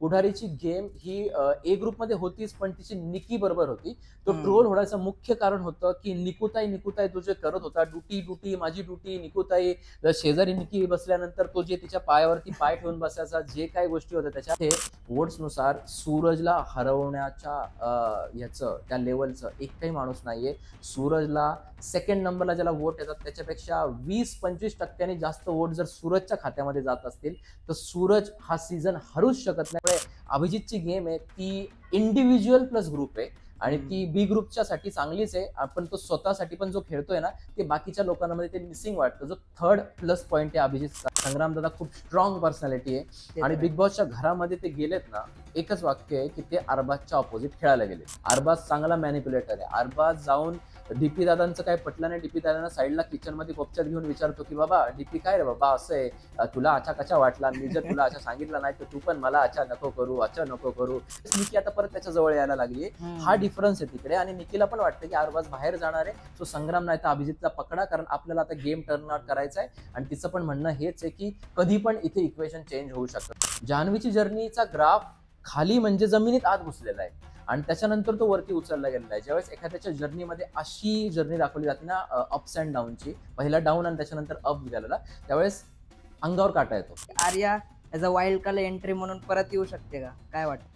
पुढारीची game ही ए group मध्ये होतीच, पण तिची निकी बरोबर होती. तो ट्रोल होण्याचं मुख्य कारण होतं की निकुताई निकुताई तो जे करत होता, डुटी डुटी माझी डुटी निकुताई, शेजारी निकी बसल्यानंतर तो जे तिच्या पायावरती पाय ठेवून बसायचा, जे काही गोष्टी होत्या त्याच्या वोट्स नुसार सूरजला हरवण्याच्या याचं त्या लेवलचं एकही माणूस नाहीये. सूरजला सेकंड नंबरला ज्याला वोट येतात त्याच्यापेक्षा 20-25% जास्त वोट जर सूरजच्या खात्यामध्ये जात असतील तर सूरज हा सीझन हरूच शकत नाही. अभिजितची गेम आहे ती इंडिव्हिज्युअल प्लस ग्रुप आहे आणि ती बी ग्रुपच्या साठी चांगलीच आहे. आपण तो स्वतःसाठी पण जो खेळतोय ना ते बाकीच्या लोकांमध्ये ते मिसिंग वाटतं. जो थर्ड प्लस पॉईंट आहे अभिजितचा. संग्राम दादा खूप स्ट्रॉंग पर्सनॅलिटी आहे आणि बिग बॉसच्या घरामध्ये ते गेलेत ना, एकच वाक्य आहे की ते अरबाजच्या ऑपोजिट खेळायला गेले. अरबाज चांगला मॅनिप्युलेटर आहे. अरबाज जाऊन डीपी दादांचं काय पटलं नाही, डीपी दादांना साईडला किचन मध्ये कोपच्यात घेऊन विचारतो की बाबा डीपी काय रे बाबा असं आहे, तुला अच्छा कशा वाटला, मी जर तुला अच्छा सांगितलं नाही तर तू पण मला अच्छा नको करू, अच्छा नको करू. निकी आता परत त्याच्या जवळ यायला लागली. हा डिफरन्स आहे तिकडे आणि निकीला पण वाटतं की अरबाज बाहेर जाणार आहे, सो संग्राम नाही तर अभिजितला पकडा, कारण आपल्याला आता गेम टर्न आउट करायचा आहे. आणि तिचं पण म्हणणं हेच आहे की कधी पण इथे इक्वेशन चेंज होऊ शकतं. जान्हवीची जर्नीचा ग्राफ खाली म्हणजे जमिनीत आत घुसलेला आहे आणि त्याच्यानंतर तो वरती उचलला गेलेला आहे. ज्यावेळेस एखाद्याच्या जर्नीमध्ये अशी जर्नी दाखवली जाते ना, अप्स अँड डाऊनची, पहिला डाऊन आणि त्याच्यानंतर अप गेलेला, त्यावेळेस अंगावर काटा येतो. Arya as a wild card entry म्हणून परत येऊ शकते का, काय वाटतं?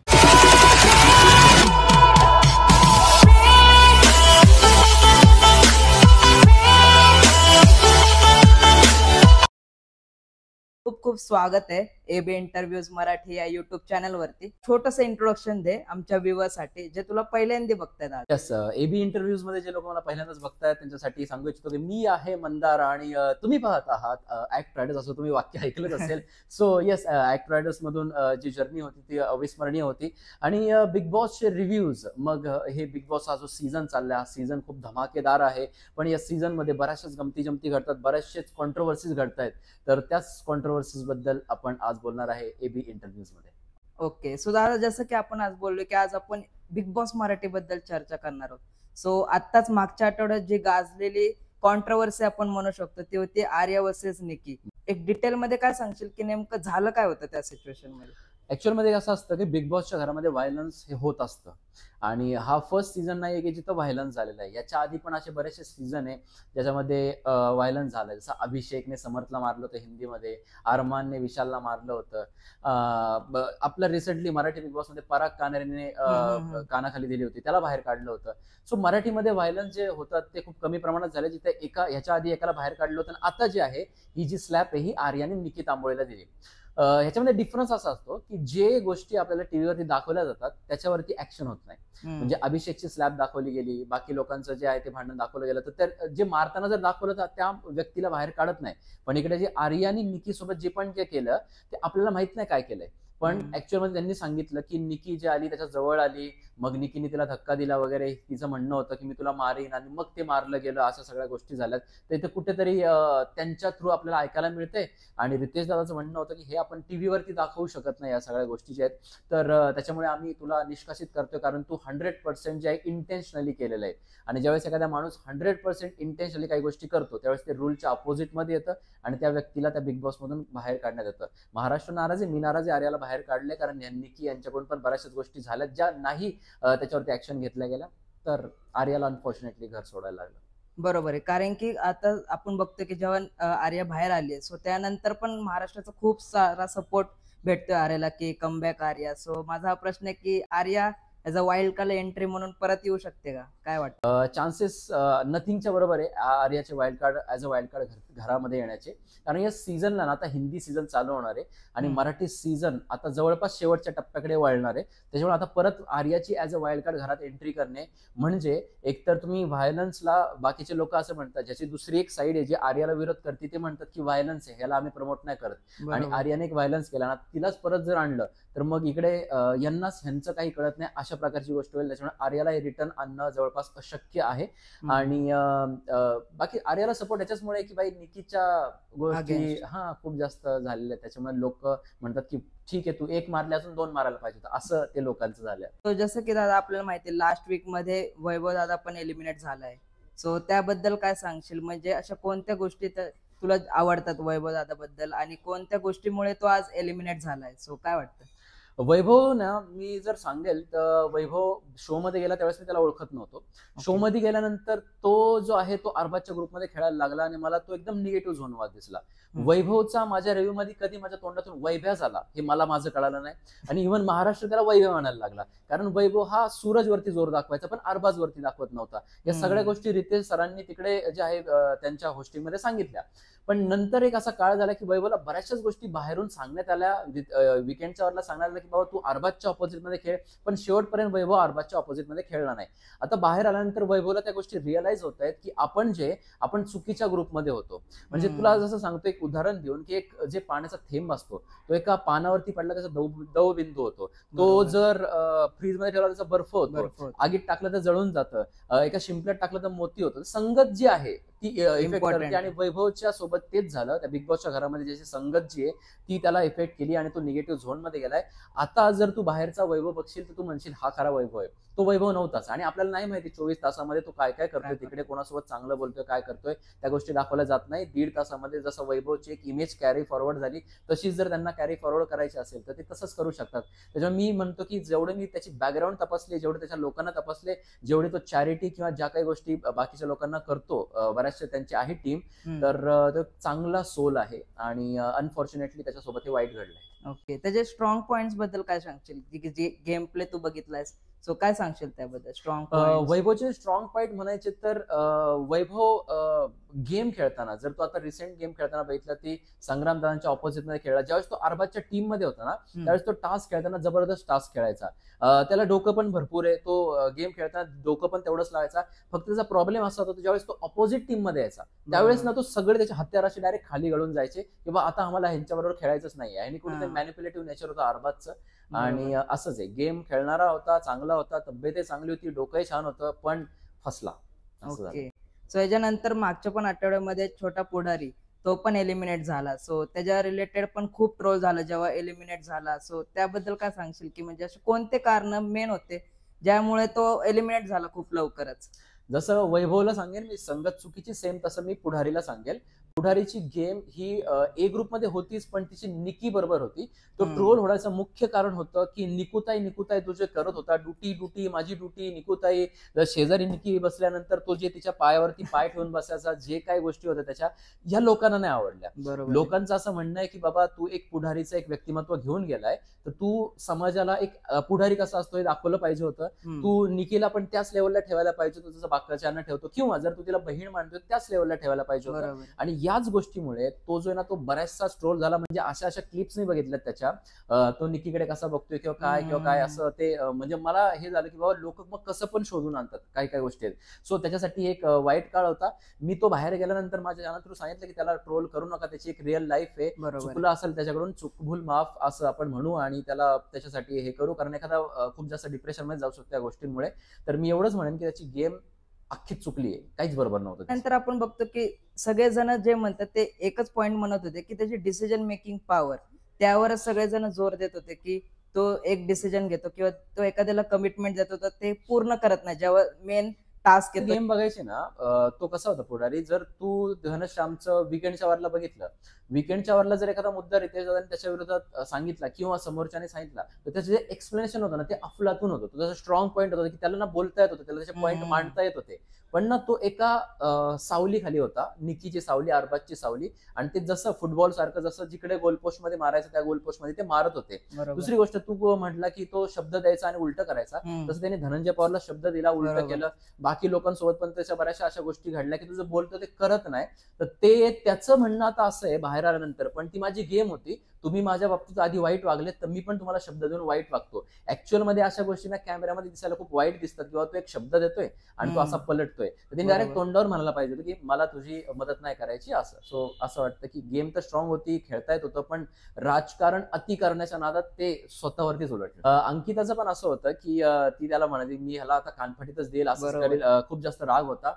खूप खूप स्वागत आहे एबी इंटरव्ह्यूज मराठी या युट्यूब चॅनल वरती. छोटंसं इंट्रोडक्शन दे आमच्या व्ह्यूअर्ससाठी जे तुला पहिल्यांदा बघतायत आज. यस, एबी इंटरव्ह्यूज मध्ये जे लोक मला पहिल्यांदाच बघतायत त्यांच्यासाठी सांगू इच्छितो की मी आहे मंदार आणि तुम्ही पाहत आहात ऍक्ट रायडर्स, असं तुम्ही वाक्य ऐकलंच असेल. सो येस, ऍक्ट रायडर्स मधून जी जर्नी होती ती अविस्मरणीय होती. आणि बिग बॉसचे रिव्ह्यूज, मग हे बिग बॉस हा जो सीझन चाललाय हा सीझन खूप धमाकेदार आहे, पण या सीझन मध्ये बऱ्याचशाच गमती जमती घडतात, बऱ्याचशेच कॉन्ट्रोवर्सीज घडतायत. तर त्याच कॉन्ट्रोवर्सीज बद्दल आपण आज बोलणार आहे एबी इंटरव्ह्यूज मध्ये. ओके, सो दादा जसं की आपण आज बोललो की आज आपण बिग बॉस मराठी बद्दल चर्चा करणार आहोत. सो आत्ताच मागच्या आठवड्यात जी गाजलेली कॉन्ट्रोवर्सी आपण म्हणू शकतो ती होती आर्या वर्सेस निकी. एक डिटेल मध्ये काय सांगशील की नेमकं झालं काय होतं त्या सिच्युएशन मध्ये? ऍक्च्युअल मध्ये असं असतं की बिग बॉसच्या घरामध्ये व्हायलन्स हे होत असतं आणि हा फर्स्ट सीझन नाहीये की जिथं व्हायलन्स झालेला आहे. याच्या आधी पण असे बरेचसे सीझन आहे ज्याच्यामध्ये व्हायलन्स झालंय. जसं अभिषेकने समर्थला मारलं होतं हिंदीमध्ये, अरमानने विशालला मारलं होतं. आपलं रिसेंटली मराठी बिग बॉस मध्ये पराग कानेरीने कानाखाली दिली होती, त्याला बाहेर काढलं होतं. सो मराठीमध्ये व्हायलन्स जे होतात ते खूप कमी प्रमाणात झाले, जिथे ह्याच्या आधी एकाला बाहेर काढलं होतं. आणि आता जे आहे ही जी स्लॅप आहे ही आर्याने निकी तांबोळीला दिली. ह्याच्यामध्ये डिफरन्स असा असतो की जे गोष्टी आपल्याला टीव्हीवरती दाखवल्या जातात त्याच्यावरती ऍक्शन होत नाही. म्हणजे अभिषेकची स्लॅब दाखवली गेली, बाकी लोकांचं जे आहे ते भांडण दाखवलं गेलं, तर जे मारताना जर दाखवलं तर त्या व्यक्तीला बाहेर काढत नाही. पण इकडे जे आर्यानी निकी सोबत जे पण जे केलं ते आपल्याला माहित नाही काय केलंय. पण ऍक्च्युअल मध्ये त्यांनी सांगितलं की निकी जी आली त्याच्या जवळ आली, मग निकीने तिला धक्का दिला वगैरे, तिचं म्हणणं होतं की मी तुला मारीन आणि मग ते मारलं गेलं, अशा सगळ्या गोष्टी झाल्यात. तर इथे कुठेतरी त्यांच्या थ्रू आपल्याला ऐकायला मिळते. आणि रितेश दादाचं म्हणणं होतं की हे आपण टीव्हीवरती दाखवू शकत नाही या सगळ्या गोष्टी ज्या आहेत, तर त्याच्यामुळे आम्ही तुला निष्कासित करतोय, कारण तू 100% जे आहे इंटेन्शनली केलेलं आहे. आणि ज्यावेळेस एखादा माणूस 100% इंटेन्शनली काही गोष्टी करतो त्यावेळेस ते रूलच्या अपोजिट मध्ये येतं आणि त्या व्यक्तीला त्या बिग बॉस मधून बाहेर काढण्यात येतं. महाराष्ट्र नाराज आहे, मी नाराज आहे आर्याला बाहेर काढले, कारण निकी यांच्याकडून पण बऱ्याचशा गोष्टी झाल्यात ज्या नाही त्याच्यावरती ऍक्शन घेतल्या गेल्या. तर आर्याला अनफॉर्च्युनेटली घर सोडायला लागलं. बरोबर आहे, कारण की आता आपण बघतो की जेव्हा आर्या बाहेर आली सो त्यानंतर पण महाराष्ट्राचा खूप सारा सपोर्ट भेटतोय आर्याला की कमबॅक आर्या. सो माझा हा प्रश्न आहे की Arya as a wild card entry म्हणून परत येऊ शकते का, काय वाटतं? चान्सेस नथिंगच्या बरोबर आहे आर्याचे wild card as a wild card घरामध्ये येण्याचे, कारण या सीझनला ना आता हिंदी सीझन चालू होणार आहे आणि मराठी सीझन आता जवळपास शेवटच्या टप्प्याकडे वळणार आहे. त्याच्यामुळे आता परत आर्याची ऍज अ वाईल्ड कार्ड घरात एंट्री करणे म्हणजे एकतर तुम्ही व्हायलन्सला, बाकीचे लोक असं म्हणतात, ज्याची दुसरी एक साईड आहे जे आर्याला विरोध करते ते म्हणतात की व्हायलन्स आहे, याला आम्ही प्रमोट नाही करत. आणि आर्याने एक व्हायलन्स केला ना, तिलाच परत जर आणलं तर मग इकडे यांनाच ह्यांचं काही कळत नाही, अशा प्रकारची गोष्ट होईल. त्याच्यामुळे आर्याला हे रिटर्न आणणं जवळपास अशक्य आहे. आणि बाकी आर्याला सपोर्ट याच्याचमुळे की बाई निकीच्या गोष्टी खूप जास्त झालेल्या आहेत, त्याच्यामुळे लोक म्हणतात की ठीक आहे तू एक मारले अजून 2 मारायला पाहिजे, असं ते लोकांचं झालं. तो जसं की दादा आपल्याला माहिती लास्ट वीक मध्ये वैभव दादा पण एलिमिनेट झालाय. सो त्याबद्दल काय सांगशील, म्हणजे अशा कोणत्या गोष्टी तुला आवडतात वैभव दादा बद्दल आणि कोणत्या गोष्टीमुळे तो आज एलिमिनेट झालाय, सो काय वाटतं? वैभव ना, मी जर सांगेल तर वैभव शो मध्ये गेला त्यावेळेस मी त्याला ओळखत नव्हतो. शो मध्ये गेल्यानंतर तो जो आहे तो अरबाजच्या ग्रुपमध्ये खेळायला लागला आणि मला तो एकदम निगेटिव्ह झोन दिसला. वैभवचा माझ्या रिव्ह्यू मध्ये कधी माझ्या तोंडातून वैभ्या झाला हे मला माझं कळालं नाही. आणि इव्हन महाराष्ट्र त्याला वैभव म्हणायला लागला, कारण वैभव हा सूरजवरती जोर दाखवायचा पण अरबाजवरती दाखवत नव्हता. या सगळ्या गोष्टी रितेश सरांनी तिकडे जे आहे त्यांच्या होस्टिंग मध्ये सांगितल्या. पण नंतर एक असा काळ झाला की वैभवला बऱ्याचशाच गोष्टी बाहेरून सांगण्यात आल्या, विकेंडच्या वरला सांगण्यात आलं की बाबा तू अरबाजच्या ऑपोजिट मध्ये खेळ, पण शेवटपर्यंत वैभव अरबाजच्या ऑपोजिट मध्ये खेळला नाही. आता बाहेर आल्यानंतर वैभवला त्या गोष्टी रिअलाइज होत आहेत की आपण चुकीच्या ग्रुपमध्ये होतो. म्हणजे तुला जसं सांगतो एक उदाहरण देऊन की एक जे पाण्याचा थेंब असतो तो एका पानावरती पडला त्याचा दव बिंदू होतो. तो जर फ्रीज मध्ये ठेवला त्याचा बर्फ होतो, आगीत टाकलं तर जळून जातं, एका शिंपल्यात टाकलं तर मोती होतं. संगत जी आहे ती इफेक्ट करते आणि वैभवच्या सोबत तेच झालं. त्या बिग बॉसच्या घरामध्ये ज्याची संगत जी आहे ती त्याला इफेक्ट केली आणि तो निगेटिव्ह झोन मध्ये गेलाय. आता जर तू बाहेरचा वैभव बघशील तर तू म्हणशील हा खरा वैभव आहे. तो वैभव नव्हताच आणि आपल्याला नाही माहिती 24 तासामध्ये तो काय काय करतोय, तिकडे कोणासोबत चांगलं बोलतोय, काय करतोय, त्या गोष्टी दाखवल्या जात नाही. 1.5 तासामध्ये जसं वैभवची एक इमेज कॅरी फॉरवर्ड झाली तशीच जर त्यांना कॅरी फॉरवर्ड करायची असेल तर ते तसंच करू शकतात. त्याच्यामुळे मी म्हणतो की जेवढे मी त्याची बॅकग्राऊंड तपासले, जेवढे त्याच्या लोकांना तपासले, जेवढे तो चॅरिटी किंवा ज्या काही गोष्टी बाकीच्या लोकांना करतो, बऱ्याचशा त्यांची आहे टीम, तर तो चांगला सोल आहे आणि अनफॉर्च्युनेटली त्याच्यासोबत हे वाईट घडलंय. ओके, त्याचे स्ट्रॉंग पॉइंट्स बद्दल काय सांगशील? जे गेम प्ले तू बघितलायस, सो काय सांगशील त्याबद्दल स्ट्रॉंग पॉइंट्स? वैभवचे स्ट्रॉंग पॉईंट म्हणायचे तर वैभव गेम खेळताना, जर तो आता रिसेंट गेम खेळताना बघितला ती संग्राम दादांच्या ऑपोजिट मध्ये खेळला, ज्यावेळेस तो अरबाजच्या टीम मध्ये होता ना त्यावेळेस तो टास्क खेळताना जबरदस्त टास्क खेळायचा. त्याला डोकं पण भरपूर आहे, तो गेम खेळताना डोकं पण तेवढंच लावायचा. फक्त त्याचा प्रॉब्लेम असा होता ज्यावेळेस तो ऑपोजिट टीम मध्ये यायचा त्यावेळेस ना तो सगळे त्याचे हत्यार असे डायरेक्ट खाली गळून जायचे की बा आता आम्हाला ह्यांच्याबरोबर खेळायचंच नाही आहे. आणि कुठेतरी मॅनिप्युलेटिव्ह नेचर होतं अरबाजचं. आणि असंच आहे, गेम खेळणारा होता, चांगला होता, तब्येतही चांगली होती, डोकंही छान होतं, पण फसला. ओके, सो याच्यानंतर मागच्या पण आठवड्यामध्ये छोटा पुढारी तो पण एलिमिनेट झाला. सो त्याच्या रिलेटेड पण खूप ट्रोल झालं जेव्हा एलिमिनेट झाला. सो त्याबद्दल काय सांगशील की म्हणजे असे कोणते कारण मेन होते ज्यामुळे तो एलिमिनेट झाला खूप लवकरच? जसं वैभवला सांगेन मी संगत चुकीची, सेम तसं मी पुढारीला सांगेल. पुढारीची गेम ही ए ग्रुपमध्ये होतीच, पण तिची निकी बरोबर होती. तो ट्रोल होण्याचं मुख्य कारण होतं की निकुताई तू जे करत होता, ड्युटी माझी ड्युटी, निकुताई शेजारी निकी बसल्यानंतर तो जे तिच्या पायावरती पाय ठेवून बसायचा, जे काही गोष्टी होत्या त्याच्या या लोकांना नाही आवडल्या. बरोबर. लोकांचं असं म्हणणं आहे की बाबा तू एक पुढारीचं एक व्यक्तिमत्व घेऊन गेलाय, तर तू समाजाला एक पुढारी कसा असतो हे दाखवलं पाहिजे होतं. तू निकीला पण त्याच लेवलला ठेवायला पाहिजे होतं जसं बाकीच्यांना ठेवतो, किंवा जर तू तिला बहीण मानतो त्याच लेवलला ठेवायला पाहिजे होतं. आणि याच गोष्टीमुळे तो जो आहे ना तो बऱ्याचसा स्ट्रोल झाला. म्हणजे अशा क्लिप्स मी बघितल्यात त्याच्या, तो निकीकडे कसा बघतोय किंवा काय असं ते, म्हणजे मला हे झालं की बाबा लोक मग कसं पण शोधून आणतात काही काही गोष्टी आहेत. सो त्याच्यासाठी एक वाईट काळ होता. मी तो बाहेर गेल्यानंतर माझ्या जानातून सांगितलं की त्याला ट्रोल करू नका, त्याची एक रिअल लाईफ आहे, चुकलं असेल त्याच्याकडून चूकभूल माफ असं आपण म्हणू आणि त्याला त्याच्यासाठी हे करू, कारण एखादा खूप जास्त डिप्रेशन मध्ये जाऊ शकतो त्या गोष्टींमुळे. तर मी एवढंच म्हणेन की त्याची गेम अख्खीच चुकली आहे, काहीच बरोबर नव्हतं. नंतर आपण बघतो की सगळेजण जे म्हणतात ते एकच पॉइंट म्हणत होते की त्याची डिसिजन मेकिंग पॉवर, त्यावरच सगळेजण जोर देत होते की तो एक डिसिजन घेतो किंवा तो एखाद्याला कमिटमेंट देत होता ते पूर्ण करत नाही जेव्हा मेन टास्क येतो. गेम बघायची ना, तो कसा होता पुढारी, जर तू घनश्यामचं विकेंडच्या वरला बघितलं, विकेंडच्या वरला जर एखादा मुद्दा रितेश दादांनी त्याच्या विरोधात सांगितला किंवा समोरच्याने सांगितला तर त्याचं जे एक्सप्लेनेशन होतं ना ते अफलातून होतं. त्याचा स्ट्रॉंग पॉईंट होता की त्याला ना बोलता येत होतं, त्याला त्याचे पॉईंट मांडता येत होते. पण ना तो एका सावली खाली होता, निकीची सावली, अरबाजची सावली, आणि ते जसं फुटबॉल सारखं जसं जिकडे गोलपोस्ट मध्ये मारायचं त्या गोलपोस्ट मध्ये ते मारत होते. दुसरी गोष्ट तू म्हटला की तो शब्द द्यायचा आणि उलट करायचा, तसं त्याने धनंजय पवारला शब्द दिला, उलट केलं. बाकी लोकांसोबत पण त्याच्या बऱ्याचशा अशा गोष्टी घडल्या की तुझं बोलतो ते करत नाही. तर ते त्याचं म्हणणं आता असं आहे बाहेर आल्यानंतर, पण ती माझी गेम होती, तुम्ही माझ्या बाबतीत आधी वाईट वागलेत तर मी पण तुम्हाला शब्द देऊन वाईट वागतो. ऍक्च्युअल मध्ये अशा गोष्टींना कॅमेऱ्यामध्ये दिसायला खूप वाईट दिसतात किंवा तो एक शब्द देतोय आणि तो असा पलटतोय, तर त्यांनी डायरेक्ट तोंडावर म्हणायला पाहिजे होतं की मला तुझी मदत नाही करायची असं. सो असं वाटतं की गेम तर स्ट्रॉंग होती, खेळता येत होतं, पण राजकारण अति करण्याच्या नादात ते स्वतःवरतीच उलटलं. अंकिताचं पण असं होतं की ती त्याला म्हणाली मी ह्याला आता कानफाटीतच देईल असं करेल, खूप जास्त राग होता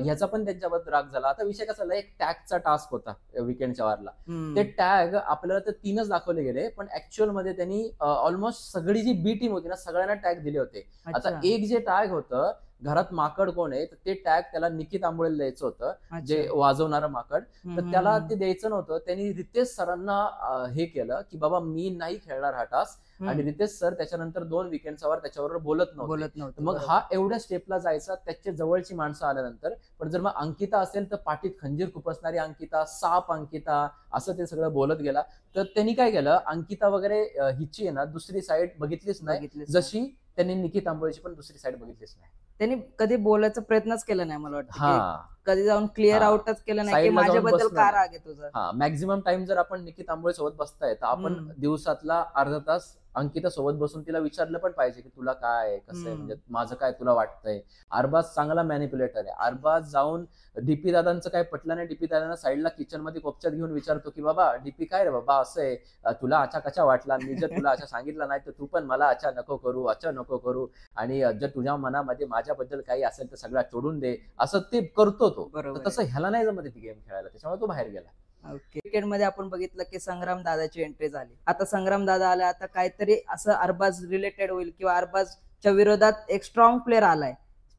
ह्याचा पण त्यांच्याबद्दल राग झाला. आता विषय कसा झाला, एक टॅगचा टास्क होता विकेंडच्या वारला, ते टॅग आपल्याला तर 3च दाखवले गेले, पण ऍक्च्युअल मध्ये त्यांनी ऑलमोस्ट सगळी जी बी टीम होती ना सगळ्यांना टॅग दिले होते. आता एक जे टॅग होतं घरात माकड कोण आहे तर ते टॅग त्याला निकी तांबोळेला द्यायचं होतं, जे अच्छा. वाजवणारं माकड. हम्म, तर हम्म, त्याला हम्म, ते द्यायचं नव्हतं. त्यांनी रितेश सरांना हे केलं की बाबा मी नाही खेळणार हा टास्क, आणि हम्म. रितेश सर त्याच्यानंतर 2 विकेंड्सवर त्याच्याबरोबर बोलत नव्हते. बोलत नव्हते, मग बरोबर. हा एवढ्या स्टेपला जायचा त्याच्या जवळची माणसं आल्यानंतर. पण जर मग अंकिता असेल तर पाठीत खंजीर खुपसणारी अंकिता, साप अंकिता, असं ते सगळं बोलत गेला. तर त्यांनी काय केलं, अंकिता वगैरे हिची आहे ना दुसरी साईड बघितलीच नाही, बघितलेच नाही. जशी त्यांनी निकी तांबोळीची पण दुसरी साईड बघितलीच नाही. त्यांनी कधी बोलायचा प्रयत्नच केला नाही, मला वाटतं की हा कधी जाऊन क्लिअर हा. आउटच केलं नाही की साईडला जाऊन माझ्याबद्दल बसलं का नाही. राग आहे तुझा. हा, मॅक्झिमम टाइम जर आपण निकी तांबोळे सोबत बसताय तर आपण हम्म. दिवसातला अर्धा तास अंकिता सोबत बसून तिला विचारलं पण पाहिजे की तुला काय आहे, कसं आहे, हम्म. म्हणजे माझं काय तुला वाटतंय. अरबाज चांगला मॅनिप्युलेटर आहे. अरबाज जाऊन डीपी दादांचं काय पटलं नाही, डीपी दादांना साईडला किचन मध्ये कोपच्यात घेऊन विचारतो की बाबा डीपी काय रे बाबा असं आहे, तुला अच्छा कशा वाटला, मी जर तुला अच्छा सांगितलं नाही तर तू पण मला अच्छा नको करू, अच्छा नको करू, आणि जर तुझ्या मनामध्ये माझ्याबद्दल काही असेल तर सगळा सोडून दे, असं ते करतो तो. बरोबर तर तसं ह्याला नाही जमत ती गेम खेळायला, त्याच्यामुळे तो बाहेर गेला. ओके. क्रिकेट मध्ये आपण बघितलं की संग्राम दादाची एंट्री झाली. आता संग्राम दादा आला, आता काहीतरी असं अरबाज रिलेटेड होईल किंवा अरबाजच्या विरोधात एक स्ट्रॉंग प्लेअर आलाय.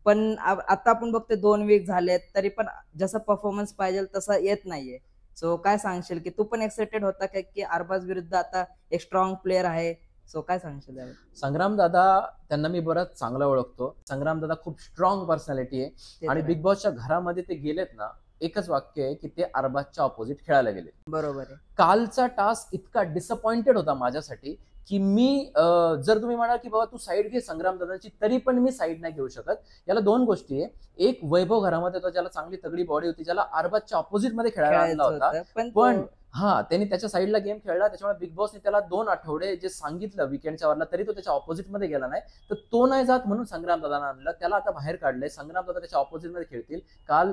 पण आता आपण बघतो 2 वीक झालेत तरी पण जसा परफॉर्मन्स पाहिजे तसा येत नाहीये. सो काय सांगशील की तू पण एक्साइटेड होता का की अरबाज विरुद्ध आता एक स्ट्रॉंग प्लेअर आहे. सो काय सांगशील यावर? संग्राम दादा, त्यांना मी बरंच चांगलं ओळखतो. संग्राम दादा खूप स्ट्रॉंग पर्सनॅलिटी आहे, ते आणि तर बिग आहे. बॉसच्या घरामध्ये ते गेलेत ना, एकच वाक्य आहे की ते अरबाजच्या ऑपोजिट खेळायला गेले. बरोबर आहे. कालचा टास्क इतका डिसअपॉइंटेड होता माझ्यासाठी की मी जर तुम्ही म्हणाल की बाबा तू साईड घे संग्राम दादांची, तरी पण मी साईड नाही घेऊ शकत. याला 2 गोष्टी आहे. एक, वैभव घरामध्ये होता ज्याला चांगली तगडी बॉडी होती, ज्याला अरबाजच्या ऑपोजिट मध्ये खेळायला आणला खेळायचं होता. होतं पण पण हा, त्यांनी त्याच्या साईडला गेम खेळला, त्याच्यामुळे बिग बॉसने त्याला 2 आठवडे जे सांगितलं विकेंडच्या वरला, तरी तो त्याच्या ऑपोजिट मध्ये गेला नाही. तर तो नाही जात म्हणून संग्राम दादांना आणलं, त्याला आता बाहेर काढलंय. संग्राम दादा त्याच्या ऑपोजिट मध्ये खेळतील. काल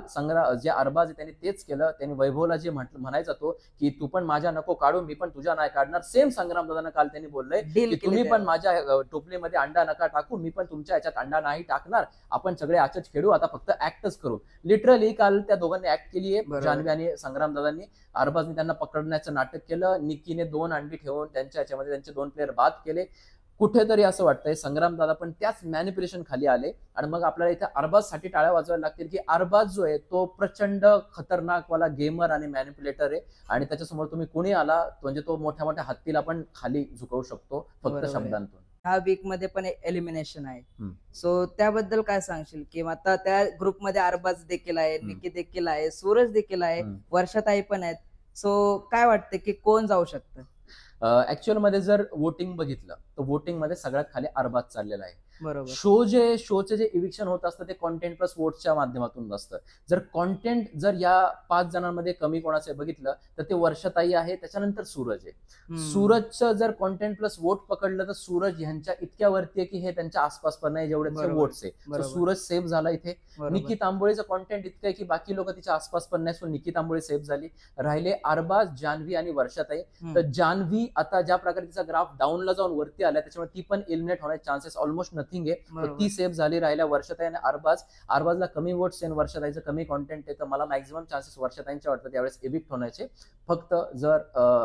जे अरबाज आहे त्यांनी तेच केलं. त्यांनी वैभवला जे म्हणायचा तो की तू पण माझ्या नको काढू, मी पण तुझ्या नाही काढणार, सेम संग्राम दादांना काल त्यांनी बोललंय डील की तुम्ही पण माझ्या टोपलीमध्ये अंडा नका टाकू, मी पण तुमच्या याच्यात अंडा नाही टाकणार, आपण सगळे आचच खेळू, आता फक्त ऍक्टच करू. लिटरली काल त्या दोघांनी ऍक्ट केली आहे, बरोबर. जान्हवी आणि संग्राम दादांनी. अरबाजने त्यांना पकडण्याचं नाटक केलं, निकीने 2 अंडी ठेवून त्यांच्या याच्यामध्ये त्यांचे 2 प्लेअर बाद केले. कुठेतरी असं वाटतंय संग्राम दादा पण त्याच मॅनिप्युलेशन खाली आले, आणि मग आपल्याला इथे अरबाजसाठी टाळ्या वाजवायला लागतील की अरबाज जो आहे तो प्रचंड खतरनाक वाला गेमर आणि मॅनिप्युलेटर आहे, आणि त्याच्यासमोर तुम्ही कोणी आला म्हणजे तो मोठ्या मोठ्या हत्तीला पण खाली झुकवू शकतो फक्त बरोबर आहे. शब्दांतून. ह्या वीक मध्ये पण एलिमिनेशन आहे. हम्म. सो त्याबद्दल काय सांगशील की आता त्या ग्रुपमध्ये अरबाज देखील आहे, हम्म. निकी देखील आहे, सूरज देखील आहे, हम्म. वर्षाताई पण आहेत. सो काय वाटतं की कोण जाऊ शकतं? ऍक्च्युअल मध्ये जर वोटिंग बघितलं तर वोटिंग मध्ये सगळ्यात खाली अरबाज चाललेला आहे. बरोबर. शोचे जे इविक्शन होत असतं ते कॉन्टेंट प्लस वोट्सच्या माध्यमातून असतं. जर कॉन्टेंट जर या 5 जणांमध्ये कमी कोणाचं बघितलं तर ते वर्षाताई आहे, त्याच्यानंतर सूरज आहे. सूरजचं जर कॉन्टेंट प्लस वोट पकडलं तर सूरज ह्यांच्या इतक्या वरती आहे की हे त्यांच्या आसपास पण नाही जेवढे बरोबर. वोट्स आहे. तर बरोबर. सूरज सेफ झाला इथे. बरोबर. निकी तांबोळीचं कॉन्टेंट इतकं आहे की बाकी लोक तिच्या आसपास पण नाही, सो निकी तांबोळी सेफ झाली. राहिले अरबाज, जान्हवी आणि वर्षाताई. हम्म. तर जान्हवी आता ज्या प्रकारे तिचा ग्राफ डाऊनला जाऊन वरती आला, त्याच्यामुळे ती पण एलिमिनेट होण्याचे चान्सेस ऑलमोस्ट नथिंग आहे. तर बरोबर. ती सेफ झाली. राहिल्या वर्षाताई आणि अरबाज. अरबाजला कमी वोट्स आहे, वर्षाताईचं कमी कॉन्टेंट आहे, तर मला मॅक्झिमम चान्सेस वर्षाताईंचे वाटतं त्यावेळेस एविक्ट होण्याचे. फक्त जर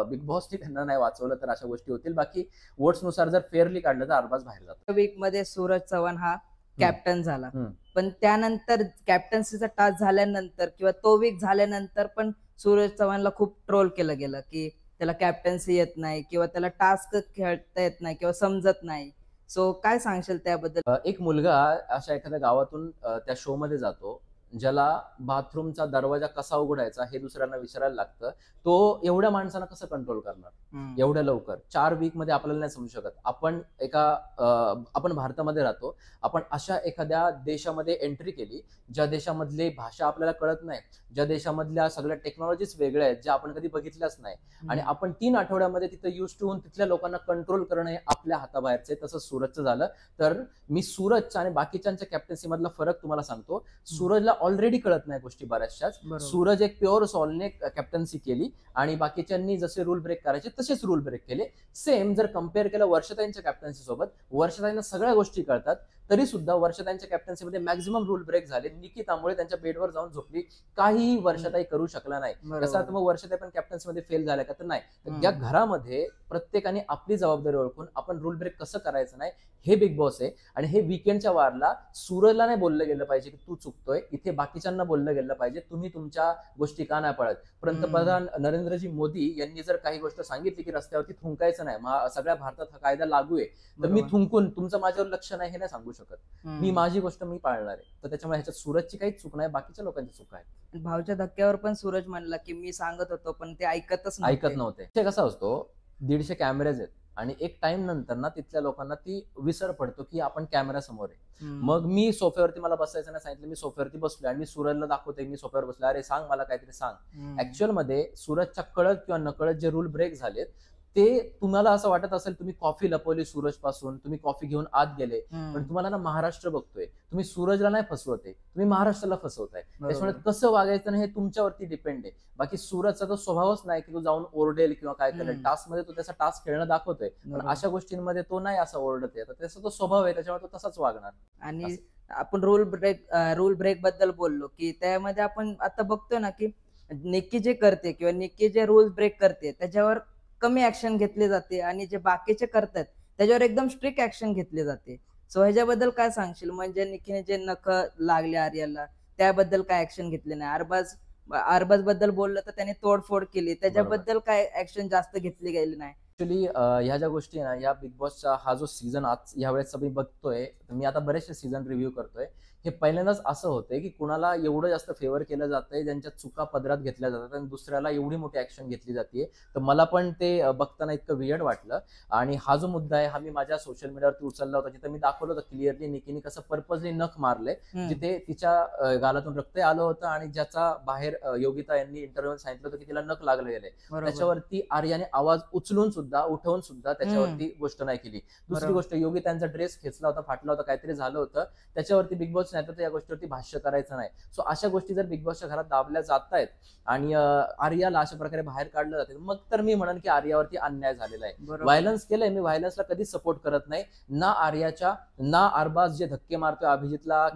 बिग बॉसने त्यांना नाही वाचवलं तर अशा गोष्टी होतील. बाकी वोट्स नुसार जर फेअरली काढलं तर अरबाज बाहेर जातो. वीक मध्ये सूरज चव्हाण हा कॅप्टन झाला, हम्म. पण त्यानंतर कॅप्टन्सीचा टास्क झाल्यानंतर किंवा तो वीक झाल्यानंतर पण सूरज चव्हाणला खूप ट्रोल केलं गेलं की त्याला कॅप्टन्सी येत नाही किंवा त्याला टास्क खेळता येत नाही किंवा समजत नाही. सो काय सांगशील त्याबद्दल? एक मुलगा अशा एखाद्या गावातून त्या शो मध्ये जातो, ज्याला बाथरूमचा दरवाजा कसा उघडायचा हे दुसऱ्यांना विचारायला लागतं. तो एवढ्या माणसांना कसं कंट्रोल करणार एवढ्या लवकर 4 वीक मध्ये? आपल्याला नाही समजू शकत. आपण भारतामध्ये राहतो, आपण अशा एखाद्या देशामध्ये एंट्री केली ज्या देशामधली भाषा आपल्याला कळत नाही, ज्या देशामधल्या सगळ्या टेक्नॉलॉजीज वेगळ्या आहेत ज्या आपण कधी बघितल्याच नाही, आणि आपण 3 आठवड्यामध्ये तिथं युज टू होऊन तिथल्या लोकांना कंट्रोल करणं हे आपल्या हाताबाहेरचे. तसं सूरजचं झालं. तर मी सूरजच्या आणि बाकीच्यांच्या कॅप्टन्सी मधला फरक तुम्हाला सांगतो. सूरजला ऑलरेडी कळत नाही गोष्टी बऱ्याचशाच. बरोबर. सूरज एक प्युअर सॉलने कॅप्टन्सी केली आणि बाकीच्यांनी जसे रूल ब्रेक करायचे तसेच रूल ब्रेक केले. सेम जर कम्पेअर केलं वर्षताईंच्या कॅप्टन्सी सोबत, वर्षताईंना सगळ्या गोष्टी कळतात, तरी सुद्धा वर्षताईंच्या कॅप्टन्सीमध्ये मॅक्झिमम रूल ब्रेक झाले. निकितामुळे त्यांच्या बेडवर जाऊन झोपली, काहीही वर्षताई करू शकला नाही. त्याचा अर्थ मग वर्षताई पण कॅप्टन्सीमध्ये फेल झाल्या का? तर नाही. तर या घरामध्ये प्रत्येकाने आपली जबाबदारी ओळखून आपण रूल ब्रेक कसं करायचं नाही हे बिग बॉस आहे. आणि हे वीकेंडच्या वारला सूरजला नाही बोललं गेलं पाहिजे की तू चुकतोय, इथे बाकीच्यांना बोललं गेलं पाहिजे तुम्ही तुमच्या गोष्टी का नाही पळत. पंतप्रधान नरेंद्रजी मोदी यांनी जर काही गोष्ट सांगितली की रस्त्यावरती थुंकायचं नाही, सगळ्या भारतात हा कायदा लागू आहे, तर मी थुंकून तुमचं माझ्यावर लक्ष नाही हे नाही सांगू शकत. मी माझी गोष्ट मी पाळणार आहे. तर त्याच्यामुळे ह्याच्यात सूरजची काहीच चूक नाही, बाकीच्या लोकांची चूक आहे. भावच्या धक्क्यावर पण सूरज म्हणला की मी सांगत होतो पण ते ऐकत नव्हते. ते कसं असतो, 150 कॅमेरेज आहेत आणि एक टाइम नंतर ना तिथल्या लोकांना ती विसर पडतो की आपण कॅमेरा समोर आहे. मग मी सोफ्यावरती मला बसायचं नाही सांगितलं, मी सोफ्यावरती बसलो आणि मी सूरजला दाखवतोय मी सोफ्यावर बसलो, अरे सांग मला काहीतरी सांग. ऍक्च्युअल मध्ये सूरजच्या कळत किंवा नकळत जे रूल ब्रेक झालेत ते तुम्हाला असं वाटत असेल तुम्ही कॉफी लपवली सूरज पासून, तुम्ही कॉफी घेऊन आत गेले, पण तुम्हाला ना महाराष्ट्र बघतोय, तुम्ही सूरजला नाही फसवते, तुम्ही महाराष्ट्राला फसवताय. त्याच्यामुळे कसं वागायचं नाही हे तुमच्यावरती डिपेंड आहे. बाकी सूरजचा तो स्वभावच नाही की तो जाऊन ओरडेल किंवा काय करेल. टास्क मध्ये तो त्याचा टास्क खेळणं दाखवतोय, पण अशा गोष्टींमध्ये तो नाही असं ओरडत आहे. त्याचा तो स्वभाव आहे, त्याच्यामुळे तो तसाच वागणार. आणि आपण रूल ब्रेक बद्दल बोललो की त्यामध्ये आपण आता बघतोय ना की निक्की जे करते किंवा निक्की जे रूल ब्रेक करते त्याच्यावर कमी ऍक्शन घेतली जाते आणि जे बाकीचे करतात त्याच्यावर एकदम स्ट्रिक्ट ऍक्शन घेतली जाते. सो ह्याच्याबद्दल काय सांगशील? म्हणजे निक्कीने जे नख लागले आर्याला त्याबद्दल काय ऍक्शन घेतले नाही. अरबाज बद्दल बोललं तर त्याने तोडफोड केली, त्याच्याबद्दल काय ऍक्शन जास्त घेतली गेली नाही. ऍक्च्युली ह्या ज्या गोष्टी ना, या बिग बॉसचा हा जो सीझन आज यावेळेस मी बघतोय, मी आता बरेचसे सीझन रिव्ह्यू करतोय, हे पहिल्यांदाच असं होतंय की कुणाला एवढं जास्त फेवर केलं जातंय, ज्यांच्या चुका पदरात घेतल्या जातात आणि दुसऱ्याला एवढी मोठी ऍक्शन घेतली जाते. तर मला पण ते बघताना इतकं वियर्ड वाटलं. आणि हा जो मुद्दा आहे हा मी माझ्या सोशल मीडियावरती उचलला होता, जिथे मी दाखवलं होतं क्लिअरली निकीने कसं पर्पजली नख मारले, जिथे तिच्या गालातून रक्त आलं होतं आणि ज्याचा बाहेर योगिता यांनी इंटरव्ह्यू सांगितलं होतं की तिला नख लागले गेले. त्याच्यावरती आर्याने आवाज उचलून सुद्धा उठवून सुद्धा त्याच्यावरती गोष्ट नाही केली. दुसरी गोष्ट, योगितांचा ड्रेस खेचला होता, फाटला होता, काहीतरी झालं होतं, त्याच्यावरती बिग बॉस नाही तर या गोष्टीवरती भाष्य करायचं नाही. सो अशा गोष्टी जर बिग बॉसच्या घरात दाबल्या जात आहेत आणि आर्याला अशा प्रकारे बाहेर काढलं जाते, मग तर मी म्हणन की आर्यावरती अन्याय झालेला आहे. व्हायलन्स केलंय, मी व्हायलन्सला कधीच सपोर्ट करत नाही. ना आर्याच्या, ना अरबाज जे धक्के मारतोय अभिजितला,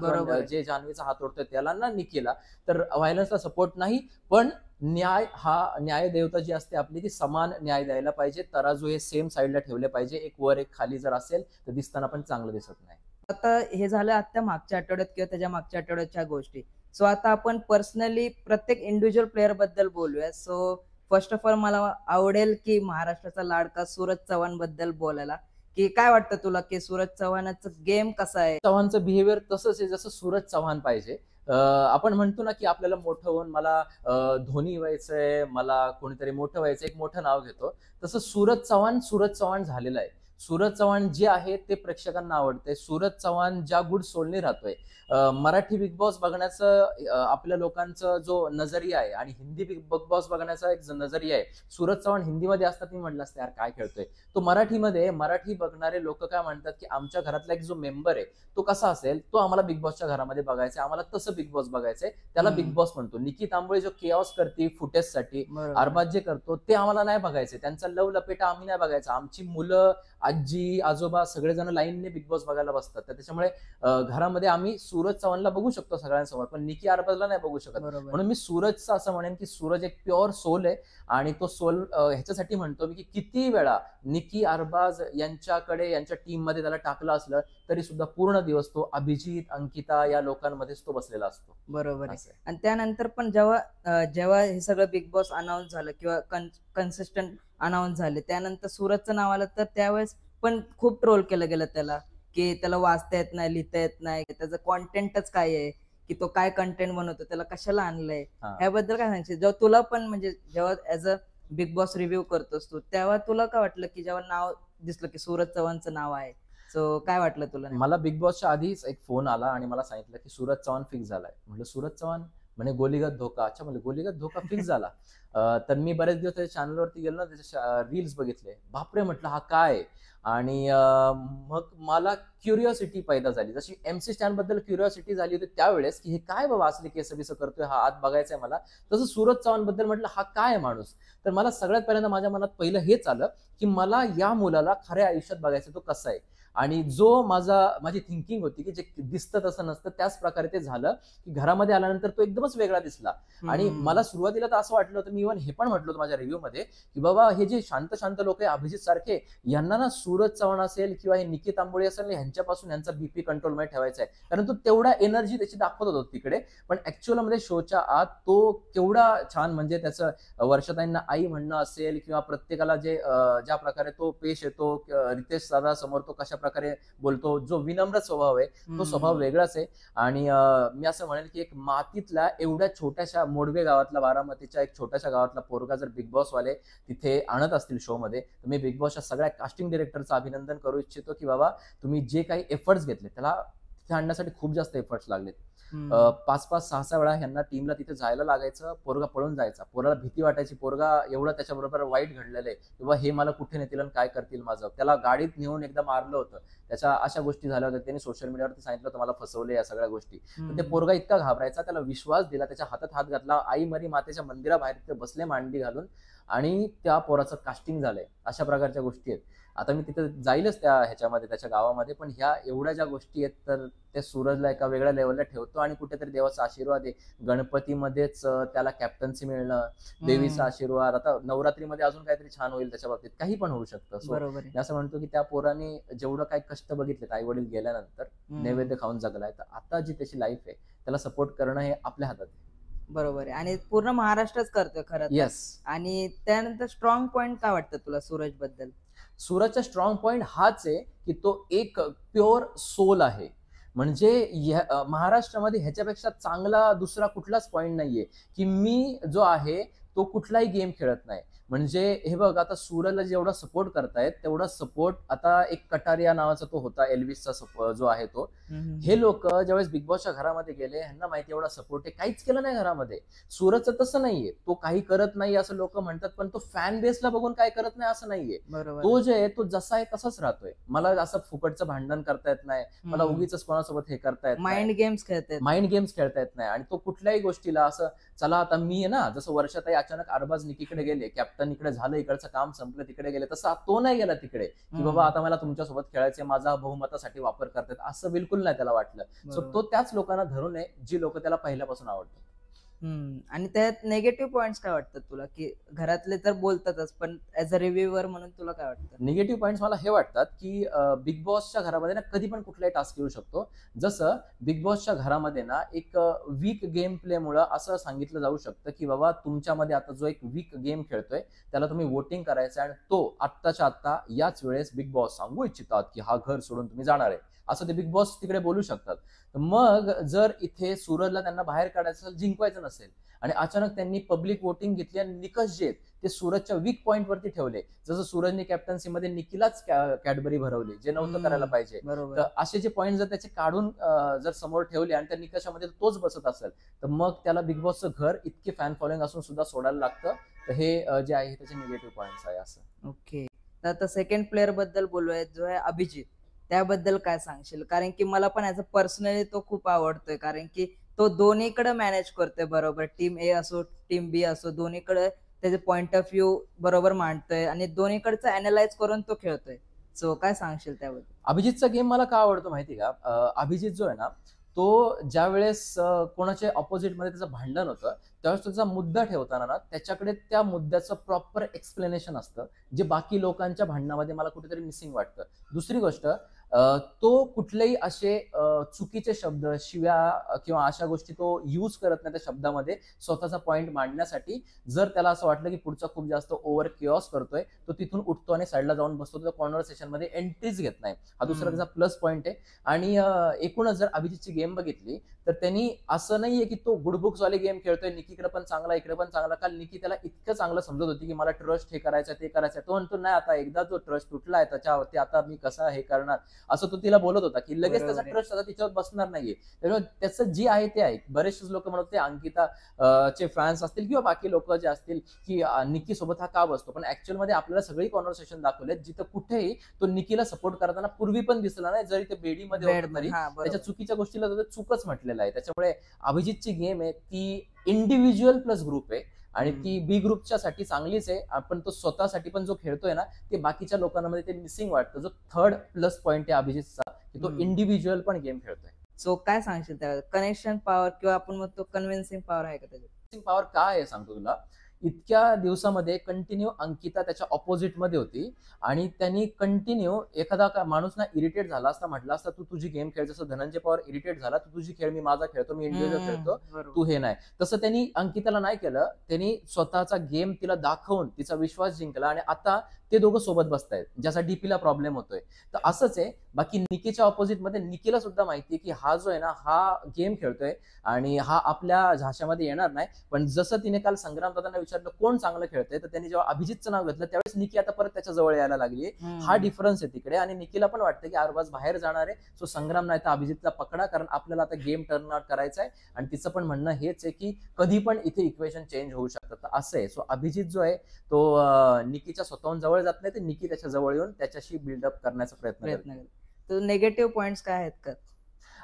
जे जान्हवीचा हात ओढतोय त्याला, ना निकीला, तर व्हायलन्सला सपोर्ट नाही. पण न्याय देवता जी असते आपली, ती समान न्याय द्यायला पाहिजे. तराजू हे सेम साईडला ठेवले पाहिजे. एक वर एक खाली जर असेल तर दिसताना पण चांगलं दिसत नाही. आता हे झालं आता मागच्या आठवड्यात किंवा त्याच्या मागच्या आठवड्याच्या गोष्टी. सो आता आपण पर्सनली प्रत्येक इंडिव्हिज्युअल प्लेअर बद्दल बोलूया. सो फर्स्ट ऑफ ऑल मला आवडेल की महाराष्ट्राचा लाडका सूरज चव्हाण बद्दल बोलायला, की काय वाटतं तुला की सूरज चव्हाणाचं गेम कसं आहे? चव्हाणचं बिहेवियर तसंच आहे जसं सूरज चव्हाण पाहिजे. आपण म्हणतो ना की आपल्याला मोठं होऊन मला धोनी व्हायचंय, मला कोणीतरी मोठं व्हायचं, एक मोठं नाव घेतो, तसं सूरज चव्हाण झालेलं आहे. सूरज चव्हाण जे आहे ते प्रेक्षकांना आवडते. सूरज चव्हाण ज्या गुड सोलने राहतोय. मराठी बिग बॉस बघण्याचं आपल्या लोकांचं जो नजरिया आहे आणि हिंदी बिग बॉस बघण्याचा एक नजरिया आहे. सूरज चव्हाण हिंदीमध्ये असतात मी म्हटलं असतं यार काय खेळतोय, तो मराठी बघणारे लोक काय म्हणतात की आमच्या घरातला एक जो मेंबर आहे तो कसा असेल, तो आम्हाला बिग बॉसच्या घरामध्ये बघायचा, आम्हाला तसं बिग बॉस बघायचंय, त्याला बिग बॉस म्हणतो. निकी तांबळे जो केऑस करते फुटेजसाठी, अरबाज जे करतो ते आम्हाला नाही बघायचे, त्यांचा लव लपेटा आम्ही नाही बघायचा. आमची मुलं, आजी आजोबा सगळेजण लाईनने बिग बॉस बघायला बसतात. तर त्याच्यामुळे घरामध्ये आम्ही सूरज चव्हाणला बघू शकतो सगळ्यांसमोर, पण निकी अरबाजला नाही बघू शकत. म्हणून मी सूरजचं असं म्हणेन की सूरज एक प्युअर सोल आहे. आणि तो सोल ह्याच्यासाठी म्हणतो मी की किती वेळा निकी अरबाज यांच्याकडे, यांच्या टीम मध्ये त्याला टाकलं असलं तरी सुद्धा पूर्ण दिवस तो अभिजित, अंकिता या लोकांमध्येच तो बसलेला असतो. बरोबर आहे. आणि त्यानंतर पण जेव्हा हे सगळं बिग बॉस अनाऊन्स झालं किंवा कन्सिस्टंट अनाऊन्स झाले, त्यानंतर सूरजचं नाव आलं तर त्यावेळेस पण खूप ट्रोल केलं गेलं त्याला, की त्याला वाचता येत नाही, लिहिता येत नाही, त्याचं कॉन्टेंटच काय आहे, की तो काय कंटेंट बनवतो, त्याला कशाला आणलंय, ह्याबद्दल काय सांगशील? जेव्हा तुला पण म्हणजे जेव्हा as a big boss review करतोस तू, तेव्हा तुला काय वाटलं की जेव्हा नाव दिसलं की सूरज चव्हाणचं नाव आहे, सो काय वाटलं तुला? मला बिग बॉसच्या आधीच एक फोन आला आणि मला सांगितलं की सूरज चव्हाण फिक्स झालाय. म्हटलं सूरज चव्हाण? म्हणे गोलीगत धोका. अच्छा, म्हणजे गोलीगत धोका फिक्स झाला. तर मी बरेच दिवस त्याच्या चॅनलवरती गेलो ना, त्याच्या रील्स बघितले. बापरे म्हटलं हा काय. आणि मग मला क्युरिओसिटी पैदा झाली, जशी MC स्टॅन बद्दल क्युरिओसिटी झाली होती त्यावेळेस की हे काय बाबा असले केस बिस करतोय हा, आत बघायचंय मला. तसं सूरज चव्हाण बद्दल म्हटलं हा काय माणूस. तर मला सगळ्यात पहिल्यांदा माझ्या मनात पहिलं हेच आलं की मला या मुलाला खऱ्या आयुष्यात बघायचं, तो कसा आहे. आणि जो माझी थिंकिंग होती की जे दिसतं तसं नसतं त्याच प्रकारे ते झालं, की घरामध्ये आल्यानंतर तो एकदमच वेगळा दिसला. आणि मला सुरुवातीला तर असं वाटलं होतं, मी इव्हन हे पण म्हटलं होतं माझ्या रिव्ह्यू मध्ये की बाबा हे जे शांत शांत लोक आहे अभिजित सारखे, यांना ना सूरज चव्हाण असेल किंवा हे निकी तांबोळी असेल ह्यांच्यापासून यांचा बीपी कंट्रोल मध्ये ठेवायचा आहे, कारण तो तेवढा एनर्जी त्याची दाखवत होता तिकडे. पण ऍक्च्युअल मध्ये शोच्या आत तो केवढा छान, म्हणजे त्याचं वर्षाताईंना आई म्हणणं असेल किंवा प्रत्येकाला जे ज्या प्रकारे तो पेश येतो, रितेश दादा समोर तो कशा प्रकारे बोलतो, जो विनम्र स्वभाव आहे तो स्वभाव वेगळाच आहे. आणि मी असं म्हणेल की एक मातीतला एवढ्या छोट्याशा मोडवे गावातला, बारामतीच्या एक छोट्याशा गावातला पोरगा जर बिग बॉस वाले तिथे आणत असतील शो मध्ये, तर मी बिग बॉसच्या सगळ्या कास्टिंग डिरेक्टरचं अभिनंदन करू इच्छितो की बाबा तुम्ही जे काही एफर्ट्स घेतले त्याला तिथे आणण्यासाठी खूप जास्त एफर्ट्स लागले. 5-5, 6-6 वेळा ह्यांना टीमला तिथे जायला लागायचं, पोरगा पळून जायचा, पोराला भीती वाटायची, पोरगा एवढं त्याच्याबरोबर वाईट घडलेलं आहे किंवा हे मला कुठे नेतील आणि काय करतील माझं. त्याला गाडीत नेऊन एकदा मारलं होतं, त्याच्या अशा गोष्टी झाल्या होत्या, त्यांनी सोशल मीडियावरती सांगितलं होतं मला फसवले या सगळ्या गोष्टी. पण ते पोरगा इतका घाबरायचा, त्याला विश्वास दिला, त्याच्या हातात हात घातला, आई मरी मातेच्या मंदिराबाहेर तिथे बसले मांडी घालून आणि त्या पोराचं कास्टिंग झालंय. अशा प्रकारच्या गोष्टी आहेत. आता मी तिथे जाईलच त्या ह्याच्यामध्ये, त्याच्या गावामध्ये, पण ह्या एवढ्या ज्या गोष्टी आहेत तर ते सूरजला एका वेगळ्या लेवलला ठेवतो. आणि कुठेतरी देवाचा आशीर्वाद आहे, गणपतीमध्येच त्याला कॅप्टन्सी मिळणं, देवीचा आशीर्वाद, आता नवरात्रीमध्ये अजून काहीतरी छान होईल त्याच्या बाबतीत, काही पण होऊ शकतं. सो मी असं म्हणतो की त्या पोराने जेवढं काही कष्ट बघितलेत आई वडील गेल्यानंतर, नैवेद्य खाऊन जगलाय, तर आता जी त्याची लाईफ आहे त्याला सपोर्ट करणं हे आपल्या हातात आहे. बरोबर आहे. आणि पूर्ण महाराष्ट्रच करतोय खरं तर. येस. आणि त्यानंतर स्ट्रॉंग पॉइंट काय वाटतं तुला सूरज बद्दल? सूरजचा स्ट्रॉंग पॉइंट हाच आहे की तो एक प्युअर सोल आहे. म्हणजे महाराष्ट्रामध्ये ह्याच्यापेक्षा चांगला दुसरा कुठलाच पॉइंट नाहीये की मी जो आहे तो कुठलाही गेम खेळत नाही. म्हणजे हे बघ, आता सूरजला जेवढा सपोर्ट करतायत तेवढा सपोर्ट आता एक कटारिया नावाचा तो होता, एल्विसचा जो आहे तो, हे लोक ज्यावेळेस बिग बॉसच्या घरामध्ये गेले, ह्यांना माहिती एवढा सपोर्ट आहे, काहीच केलं नाही घरामध्ये. सूरजचं तसं नाहीये, तो काही करत नाही असं लोक म्हणतात, पण तो फॅन बेसला बघून काय करत नाही असं नाहीये. तो जे आहे तो जसा आहे तसाच राहतोय. मला असं फुकटचं भांडण करता येत नाही, मला उगीच कोणासोबत हे करता येत नाही, माइंड गेम्स खेळता येत नाही. आणि तो कुठल्याही गोष्टीला असं चला आता मी आहे ना, जसं वर्षाताई अचानक अरबाज निकीकडे गेले, कॅप्टन इकडे झालं, इकडचं काम संपलं, तिकडे गेले, तसा तो नाही गेला तिकडे की बाबा आता मला तुमच्यासोबत खेळायचे, माझा बहुमतासाठी वापर करतात, असं बिलकुल नाही त्याला वाटलं. सो तो त्याच लोकांना धरून आहे जी लोक त्याला पहिल्यापासून आवडतात. आणि त्यात नेगेटिव्ह पॉइंट्स काय वाटतात तुला? की घरातले तर बोलतातच, पण ऍज अ रिव्ह्यूअर म्हणून तुला काय वाटतं? निगेटिव्ह पॉइंट्स मला हे वाटतात की बिग बॉसच्या घरामध्ये ना कधी पण कुठलाही टास्क येऊ शकतो. जसं बिग बॉसच्या घरामध्ये ना एक वीक गेम प्ले मुळे असं सांगितलं जाऊ शकतं की बाबा तुमच्यामध्ये आता जो एक वीक गेम खेळतोय त्याला तुम्ही वोटिंग करायचं आणि तो आत्ताच्या आत्ता याच वेळेस बिग बॉस सांगू इच्छितात की हा घर सोडून तुम्ही जाणार आहे, असं ते बिग बॉस तिकडे बोलू शकतात. मग जर इथे सूरजला त्यांना बाहेर काढायचं असेल, जिंकवायचं नसेल, आणि अचानक त्यांनी पब्लिक वोटिंग घेतली आणि निकष जे आहेत ते सूरजच्या वीक पॉइंट वरती ठेवले, जसं सूरजने कॅप्टन्सीमध्ये निकीलाच कॅडबरी भरवली जे नव्हतं करायला पाहिजे, तर असे जे पॉइंट जर त्याचे काढून जर समोर ठेवले आणि त्या निकषामध्ये तोच बसत असेल, तर मग त्याला बिग बॉसचं घर इतके फॅन फॉलोइंग असून सुद्धा सोडायला लागतं. तर हे जे आहे त्याचे निगेटिव्ह पॉइंट्स आहे असं. ओके. तर आता सेकंड प्लेअर बद्दल बोलूया, जो आहे अभिजित. त्याबद्दल काय सांगशील? कारण की मला पण ऍज अ पर्सनली तो खूप आवडतोय, कारण की तो दोन्हीकडे मॅनेज करतोय बरोबर. टीम ए असो टीम बी असो, दोन्हीकडे त्याचे पॉइंट ऑफ व्ह्यू बरोबर मांडतोय आणि दोन्हीकडचं अनालाइज करून तो खेळतोय. सो काय सांगशील त्याबद्दल? अभिजितचा गेम मला का आवडतो माहिती का? अभिजित जो आहे ना, तो ज्या वेळेस कोणाच्या ऑपोजिट मध्ये त्याचं भांडण होतं त्यावेळेस त्याचा मुद्दा ठेवताना ना त्याच्याकडे त्या मुद्द्याचं प्रॉपर एक्सप्लेनेशन असतं, जे बाकी लोकांच्या भांडणामध्ये मला कुठेतरी मिसिंग वाटतं. दुसरी गोष्ट, तो कुठलेही असे चुकीचे शब्द, शिव्या किंवा अशा गोष्टी तो यूज करत नाही त्या शब्दामध्ये स्वतःचा पॉइंट मांडण्यासाठी. जर त्याला असं वाटलं की पुढचा खूप जास्त ओव्हर किऑस करतोय, तो तिथून उठतो आणि साईडला जाऊन बसतो, तो कॉन्व्हर्सेशन मध्ये एंट्रीज घेत नाही. हा दुसरा त्याचा प्लस पॉइंट आहे. आणि एकूणच जर अभिजितची गेम बघितली तर तर त्यांनी असं नाहीये की तो गुड बुक्स वाले गेम खेळतोय, निकीकडे पण चांगला इकडे पण चांगला, काल निकी त्याला इतकं चांगलं समजत होती की मला ट्रस्ट हे करायचं ते करायचं, तो म्हणतो नाही आता एकदा जो ट्रस्ट तुटलाय त्याच्यावरती आता मी कसा हे करणार, असं तो तिला बोलत होता की लगेच त्याचा ट्रस्ट आता तिच्यावर बसणार नाहीये. त्यामुळे त्याचं जे आहे ते आहे. बरेचसे लोक म्हणत होते अंकिता चे फॅन्स असतील किंवा बाकी लोक जे असतील की निकी सोबत हा का बसतो, पण ऍक्च्युअल मध्ये आपल्याला सगळी कॉन्व्हर्सेशन दाखवले जिथं कुठेही तो निकीला सपोर्ट करताना पूर्वी पण दिसला नाही, जरी ते बेडीमध्ये होतं तरी त्याच्या चुकीच्या गोष्टीला चूकच म्हटलेलं आहे. त्याच्यामुळे अभिजितची गेम आहे ती इंडिव्हिज्युअल प्लस ग्रुप आहे आणि ती बी ग्रुपच्या साठी चांगलीच आहे. आपण तो स्वतःसाठी पण जो खेळतोय ना ते बाकीच्या लोकांमध्ये ते मिसिंग वाटतं. जो थर्ड प्लस पॉईंट आहे अभिजितचा की तो इंडिव्हिज्युअल पण गेम खेळतोय. सो काय सांगशील त्या कनेक्शन पॉवर किंवा आपण म्हणतो कन्व्हिन्सिंग पॉवर आहे का त्याच्यात? पॉवर काय आहे सांगतो तुला. इतक्या दिवसामध्ये कंटिन्यू अंकिता त्याच्या ऑपोजिट मध्ये होती आणि त्यांनी कंटिन्यू एखादा माणूस ना इरिटेट झाला असता, म्हटला असता तू तुझी गेम खेळ, जसं धनंजय पवार इरिटेट झाला तू तुझी खेळ मी माझा खेळतो, मी इंडिव्हिज्युअल खेळतो तू हे नाही, तसं त्यांनी अंकिताला नाही केलं. त्यांनी स्वतःचा गेम तिला दाखवून तिचा विश्वास जिंकला आणि आता ते दोघं सोबत बसतायत, ज्याचा डीपीला प्रॉब्लेम होतोय. तर असंच आहे. बाकी निकीच्या ऑपोजिट मध्ये निकीला सुद्धा माहिती आहे की हा जो आहे ना हा गेम खेळतोय आणि हा आपल्या झाशामध्ये येणार नाही. पण जसं तिने काल संग्राम दादांना विचारलं कोण चांगलं खेळतंय, तर त्यांनी जेव्हा अभिजितचं नाव घेतलं त्यावेळेस निकी आता परत त्याच्या जवळ यायला लागली. हा डिफरन्स आहे तिकडे. आणि निकीला पण वाटतं की अरबाज बाहेर जाणार आहे, सो संग्राम नाही तर अभिजितला पकडा, कारण आपल्याला आता गेम टर्न आउट करायचा आहे. आणि तिचं पण म्हणणं हेच आहे की कधी पण इथे इक्वेशन चेंज होऊ शकतं. तर असं आहे. सो अभिजित जो आहे तो निकीच्या स्वतःहून जवळ जात नाही, तर निकी त्याच्या जवळ येऊन त्याच्याशी बिल्डअप करण्याचा प्रयत्न करते. तर निगेटिव्ह पॉइंट्स काय आहेत का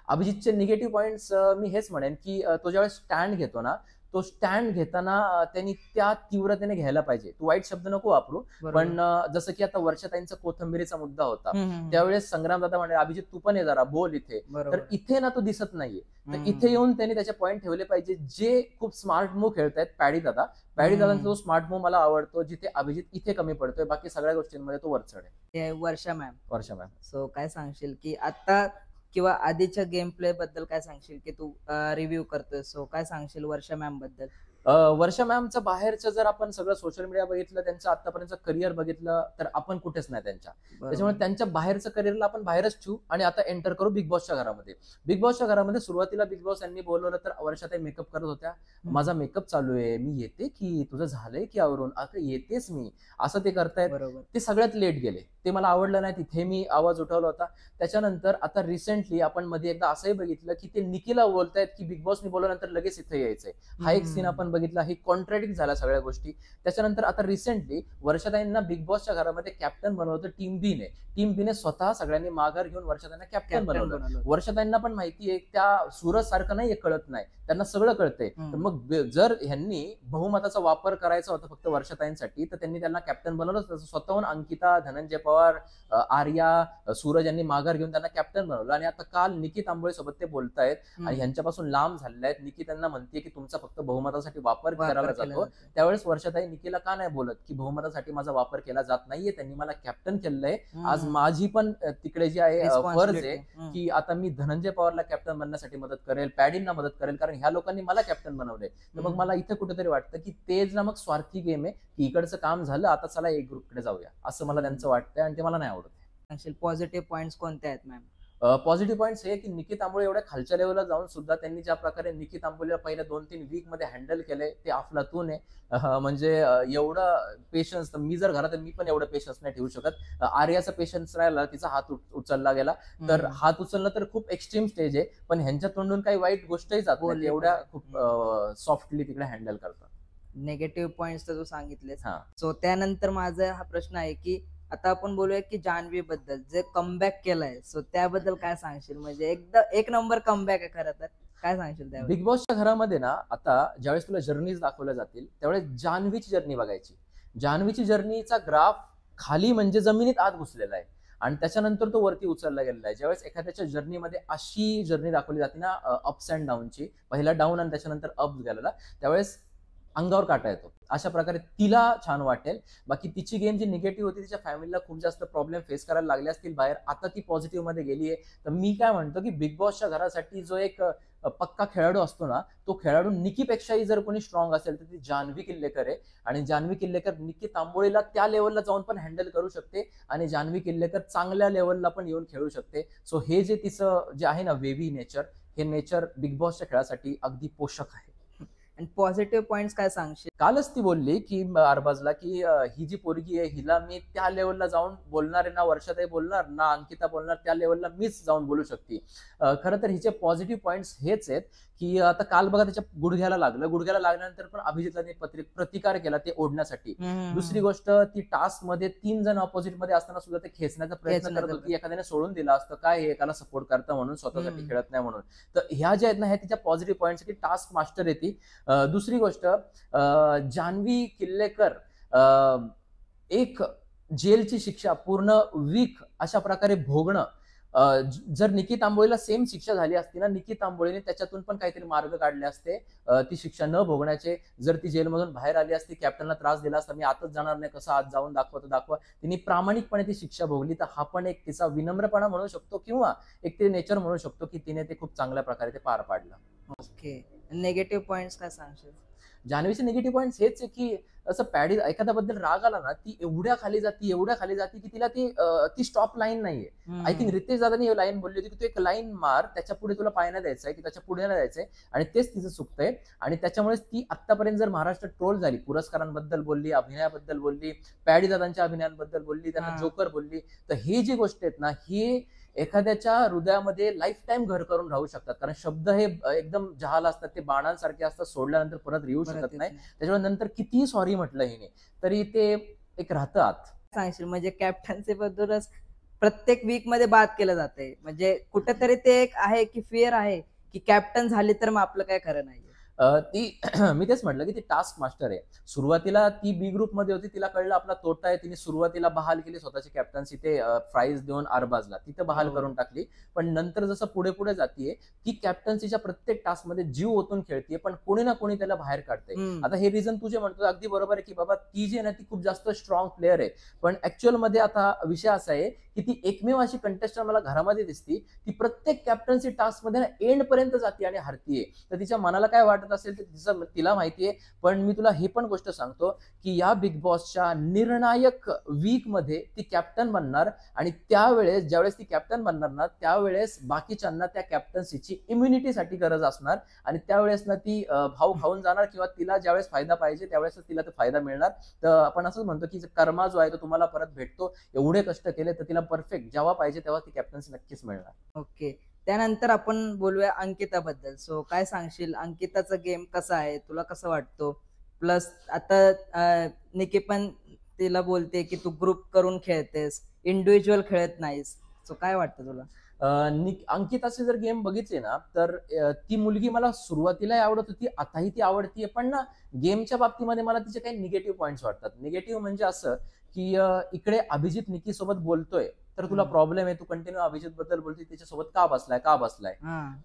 अभिजितचे निगेटिव्ह पॉइंट्स? मी हेच म्हणेन की तो ज्यावेळेस स्टँड घेतो ना, तो स्टँड घेताना त्यांनी त्या तीव्रतेने घ्यायला पाहिजे. तू वाईट शब्द नको वापरू, पण जसं की आता वर्षाताईंचा कोथंबिरीचा मुद्दा होता त्यावेळेस संग्राम दादा म्हणे अभिजित तू पण ये जरा बोल इथे, तर इथे ना तो दिसत नाहीये. तर इथे येऊन त्यांनी त्याचे पॉईंट ठेवले पाहिजे. जे खूप स्मार्ट मूव्ह खेळतायत पॅडी दादांचा तो स्मार्ट मूव्ह मला आवडतो, जिथे अभिजित इथे कमी पडतोय, बाकी सगळ्या गोष्टींमध्ये तो वरचढ आहे. वर्षा मॅम सो काय सांगशील की आता किंवा आधीच्या गेम प्ले बद्दल काय सांगशील की तू रिव्ह्यू करतोय, सो काय सांगशील वर्षा मॅम बद्दल? वर्षा मॅमचं बाहेरचं जर आपण सगळं सोशल मीडिया बघितलं, त्यांचं आतापर्यंत करिअर बघितलं तर आपण कुठेच नाही त्यांच्या. त्याच्यामुळे त्यांच्या बाहेरचं करिअरला आपण बाहेरच ठेवू आणि आता एंटर करू बिग बॉसच्या घरामध्ये. बिग बॉसच्या घरामध्ये सुरुवातीला बिग बॉस यांनी बोलवलं तर वर्षाताई मेकअप करत होत्या. माझा मेकअप चालू आहे, मी येते की तुझं झालंय की आवरून, आता येतेच मी, असं ते करतायत. ते सगळ्यात लेट गेले, ते मला आवडलं नाही. तिथे मी आवाज उठवला होता. त्याच्यानंतर आता रिसेंटली आपण मध्ये एकदा असंही बघितलं की ते निकीला बोलतायत की बिग बॉसनी बोलल्यानंतर लगेच इथे यायचंय. हा एक सीन आपण बघितला, हे कॉन्ट्रॅडिक्ट झाला सगळ्या गोष्टी. त्याच्यानंतर आता रिसेंटली वर्षाताईंना बिग बॉसच्या घरामध्ये कॅप्टन बनवलं टीम बीने स्वतः सगळ्यांनी माघार घेऊन वर्षाताईंना कॅप्टन बनवलं. वर्षाताईंना पण माहिती आहे त्या सूरज सारखं नाही कळत नाही, त्यांना सगळं कळतंय. तर मग जर ह्यांनी बहुमताचा वापर करायचा होता फक्त वर्षाताईंसाठी, तर त्यांनी त्यांना कॅप्टन बनवलं. स्वतःहून अंकिता, धनंजय पवार, आर्या, सूरज यांनी माघार घेऊन त्यांना कॅप्टन बनवलं. आणि आता काल निकी तांबोळे सोबत ते बोलतायत आणि ह्यांच्यापासून लांब झालेले आहेत. निकी त्यांना म्हणते की तुमचा फक्त बहुमतासाठी वापर करायला जातो. त्यावेळेस वर्षाताई निकीला का नाही बोलत की बहुमतासाठी माझा वापर केला जात नाहीये, त्यांनी मला कॅप्टन केलंय, आज माझी पण तिकडे जी आहे फर्ज आहे की आता मी धनंजय पवारला कॅप्टन बनण्यासाठी मदत करेल, पॅडींना मदत करेल, कारण ह्या लोकांनी मला कॅप्टन बनवलंय. तर मग मला इथे कुठेतरी वाटतं की तेच ना मग स्वार्थी गेम आहे की इकडचं काम झालं आता चला एक ग्रुपकडे जाऊया, असं मला त्यांचं वाटतंय आणि ते मला नाही आवडत. पॉझिटिव्ह पॉइंट्स कोणते आहेत मॅम? पॉझिटिव्ह पॉईंट्स हे की निकी तांबोळे एवढ्या खालच्या लेवलला जाऊन सुद्धा त्यांनी ज्या प्रकारे निकी तांबोळेला पहिल्या 2-3 वीक मध्ये हँडल केलंय ते अफलातून आहे. म्हणजे एवढं पेशन्स, मी जर घरात मी पण एवढं पेशन्स नाही ठेवू शकत. आर्याचा पेशन्स राहिला, तिचा हात उचलला गेला, तर हात उचलणं तर खूप एक्स्ट्रीम स्टेज आहे, पण ह्यांच्या तोंडून काही वाईट गोष्टही जात नाही, एवढ्या खूप सॉफ्टली तिकडे हँडल करतात. निगेटिव्ह पॉइंट्स तर तू सांगितलेस. सो त्यानंतर माझा हा प्रश्न आहे की आता आपण बोलूया की जान्हवी बद्दल जे कमबॅक केलाय, सो त्याबद्दल काय सांगशील? म्हणजे एकदा एक नंबर कमबॅक आहे खरं तर, काय सांगशील त्याबद्दल? बिग बॉसच्या घरामध्ये ना आता ज्यावेळेस तुला जर्नीज दाखवल्या जातील त्यावेळेस जान्हवीची जर्नी बघायची. जान्हवीची जर्नीचा ग्राफ खाली म्हणजे जमिनीत आत घुसलेला आहे आणि त्याच्यानंतर तो वरती उचलला गेलेला आहे. ज्यावेळेस एखाद्याच्या जर्नीमध्ये अशी जर्नी दाखवली जाते ना अप्स अँड डाऊनची, पहिला डाऊन आणि त्याच्यानंतर अप गेलेला, त्यावेळेस अंगावर काटा येतो. अशा प्रकारे तिला छान वाटेल. बाकी तिची गेम जी निगेटिव्ह होती, तिच्या फॅमिलीला खूप जास्त प्रॉब्लेम फेस करायला लागले असतील बाहेर, आता ती पॉझिटिव्ह मध्ये गेली आहे. तर मी काय म्हणतो की बिग बॉसच्या घरासाठी जो एक पक्का खेळाडू असतो ना, तो खेळाडू निकीपेक्षाही जर कोणी स्ट्रॉंग असेल तर ती जान्हवी किल्लेकर आहे. आणि जान्हवी किल्लेकर निकी तांबोळीला त्या लेवलला जाऊन पण हँडल करू शकते आणि जान्हवी किल्लेकर चांगल्या लेवलला पण येऊन खेळू शकते. सो हे जे तिचं जे आहे ना वेवी नेचर, हे नेचर बिग बॉसच्या खेळासाठी अगदी पोषक आहे. आणि पॉझिटिव्ह पॉइंट काय सांगशील? कालच ती बोलली की अरबाजला की ही जी पोरगी आहे हिला मी त्या लेवलला जाऊन बोलणार आहे ना, वर्षातही बोलणार ना, अंकिता बोलणार, त्या लेवलला मीच जाऊन बोलू शकते. खरं तर हिचे पॉझिटिव्ह पॉइंट्स हेच आहेत की आता काल बघा त्याच्या गुडघ्याला लागल्यानंतर पण अभिजितला प्रतिकार केला ते ओढण्यासाठी. दुसरी गोष्ट, ती टास्क मध्ये 3 जण ऑपोजिट मध्ये असताना सुद्धा ते खेचण्याचा प्रयत्न करत होती. एखाद्याने सोडून दिला असतं काय हे एकाला सपोर्ट करता म्हणून, स्वतःसाठी खेळत नाही म्हणून. तर ह्या ज्या आहेत ना, ह्या तिच्या पॉझिटिव्ह पॉइंट्स की टास्क मास्टर येते. दुसरी गोष्ट, जान्हवी किल्लेकर एक जेलची शिक्षा पूर्ण वीक अशा प्रकारे भोगणं, जर निकी तांबोळीला सेम शिक्षा झाली असती ना, निकी तांबोळीने त्याच्यातून पण काहीतरी मार्ग काढले असते ती शिक्षा न भोगण्याचे. जर ती जेलमधून बाहेर आली असती, कॅप्टनला त्रास दिला असता, मी आतच जाणार नाही, कसं आत जाऊन दाखवा, तिने प्रामाणिकपणे ती शिक्षा भोगली. तर हा पण एक तिचा विनम्रपणा म्हणू शकतो किंवा एक ते नेचर म्हणू शकतो की तिने ते खूप चांगल्या प्रकारे ते पार पाडलं. ओके, निगेटिव्ह पॉइंट्स काय सांगशील? जान्हवीचे निगेटिव्ह पॉइंट्स हेच आहे की असं पॅडी एखाद्याबद्दल राग आला ना, ती एवढ्या खाली जाती की तिला ती स्टॉप लाईन नाहीये. आय थिंक रितेश दादानी लाईन बोलली होती की तू एक लाईन मार, त्याच्या पुढे तुला पाय नाही द्यायचंय, की त्याच्या पुढे नाही द्यायचंय, आणि तेच तिचं चुकतंय. आणि त्याच्यामुळेच ती आतापर्यंत जर महाराष्ट्र ट्रोल झाली, पुरस्कारांबद्दल बोलली, अभिनयाबद्दल बोलली, पॅडी दादांच्या अभिनयांबद्दल बोलली, त्यांना जोकर बोलली, तर हे जे गोष्टी आहेत ना, हे एखाद्याच्या हृदयामध्ये लाईफ टाईम घर करून राहू शकतात. कारण शब्द हे एकदम जहाल असतात, ते बाणांसारखे असतात, सोडल्यानंतर परत येऊ शकत नाही. त्याच्यामुळे नंतर कितीही सॉरी म्हटलं हिने तरी ते एक राहतं आत. सांगशील म्हणजे कॅप्टन्सी बद्दलच प्रत्येक वीक मध्ये बात केलं जाते, म्हणजे कुठेतरी ते एक आहे की फिअर आहे की कॅप्टन झाली तर मग आपलं काय खरं नाही. ती मी तेच म्हटलं की ती टास्क मास्टर आहे. सुरुवातीला ती बी ग्रुप मध्ये होती, तिला कळलं आपला तोटा आहे, तिने सुरुवातीला बहाल केली स्वतःची कॅप्टन्सी, ते प्राइज देऊन अरबाजला तिथं बहाल करून टाकली. पण नंतर जसं पुढे पुढे जातीये, ती कॅप्टन्सीच्या प्रत्येक टास्क मध्ये जीव ओतून खेळतीये, पण कोणी ना कोणी त्याला बाहेर काढते. आता हे रिझन तुझे म्हणतो अगदी बरोबर आहे की बाबा ती जी आहे ना, ती खूप जास्त स्ट्रॉंग प्लेअर आहे. पण ऍक्च्युअल मध्ये आता विषय असा आहे की ती एकमेव अशी कंटेस्टंट मला घरामध्ये दिसती, ती प्रत्येक कॅप्टन्सी टास्क मध्ये एंड पर्यंत जाते आणि हरतीये. तर तिच्या मनाला काय वाटत असेल तर तिला माहितीये. पण मी तुला हे पण गोष्ट सांगतो की या बिग बॉसच्या निर्णायक वीक मध्ये ती कॅप्टन बनणार, आणि त्यावेळेस ज्यावेळेस ती कॅप्टन बनणार ना, त्यावेळेस बाकीच्यांना त्या कॅप्टन्सीची इम्युनिटीसाठी गरज असणार, आणि त्यावेळेस ना ती भाव खाऊन जाणार, किंवा तिला ज्यावेळेस फायदा पाहिजे त्यावेळेस तिला तो फायदा मिळणार. तर आपण असंच म्हणतो की कर्मा जो आहे तो तुम्हाला परत भेटतो. एवढे कष्ट केले तर तिला परफेक्ट जेव्हा पाहिजे तेव्हा ती कॅप्टन्सी नक्कीच मिळणार. ओके, त्यानंतर आपण बोलूया अंकिता बद्दल. सो काय सांगशील, अंकिताचा गेम कसा आहे, तुला कसं वाटतो? प्लस आता निकी पण तिला बोलते की तू ग्रुप करून खेळतेस, इंडिव्हिज्युअल खेळत नाहीस. सो काय वाटतं तुला? अंकिताचे जर गेम बघितले ना, तर ती मुलगी मला सुरुवातीला आवडत होती, आताही ती आवडतीये. पण ना, गेमच्या बाबतीमध्ये मला तिचे काही निगेटिव्ह पॉइंट्स वाटतात. निगेटिव्ह म्हणजे असं की इकडे अभिजित निकी सोबत बोलतोय, तर तुला प्रॉब्लेम आहे, तू कंटिन्यू अभिजित बद्दल बोलते, त्याच्यासोबत का बसलाय,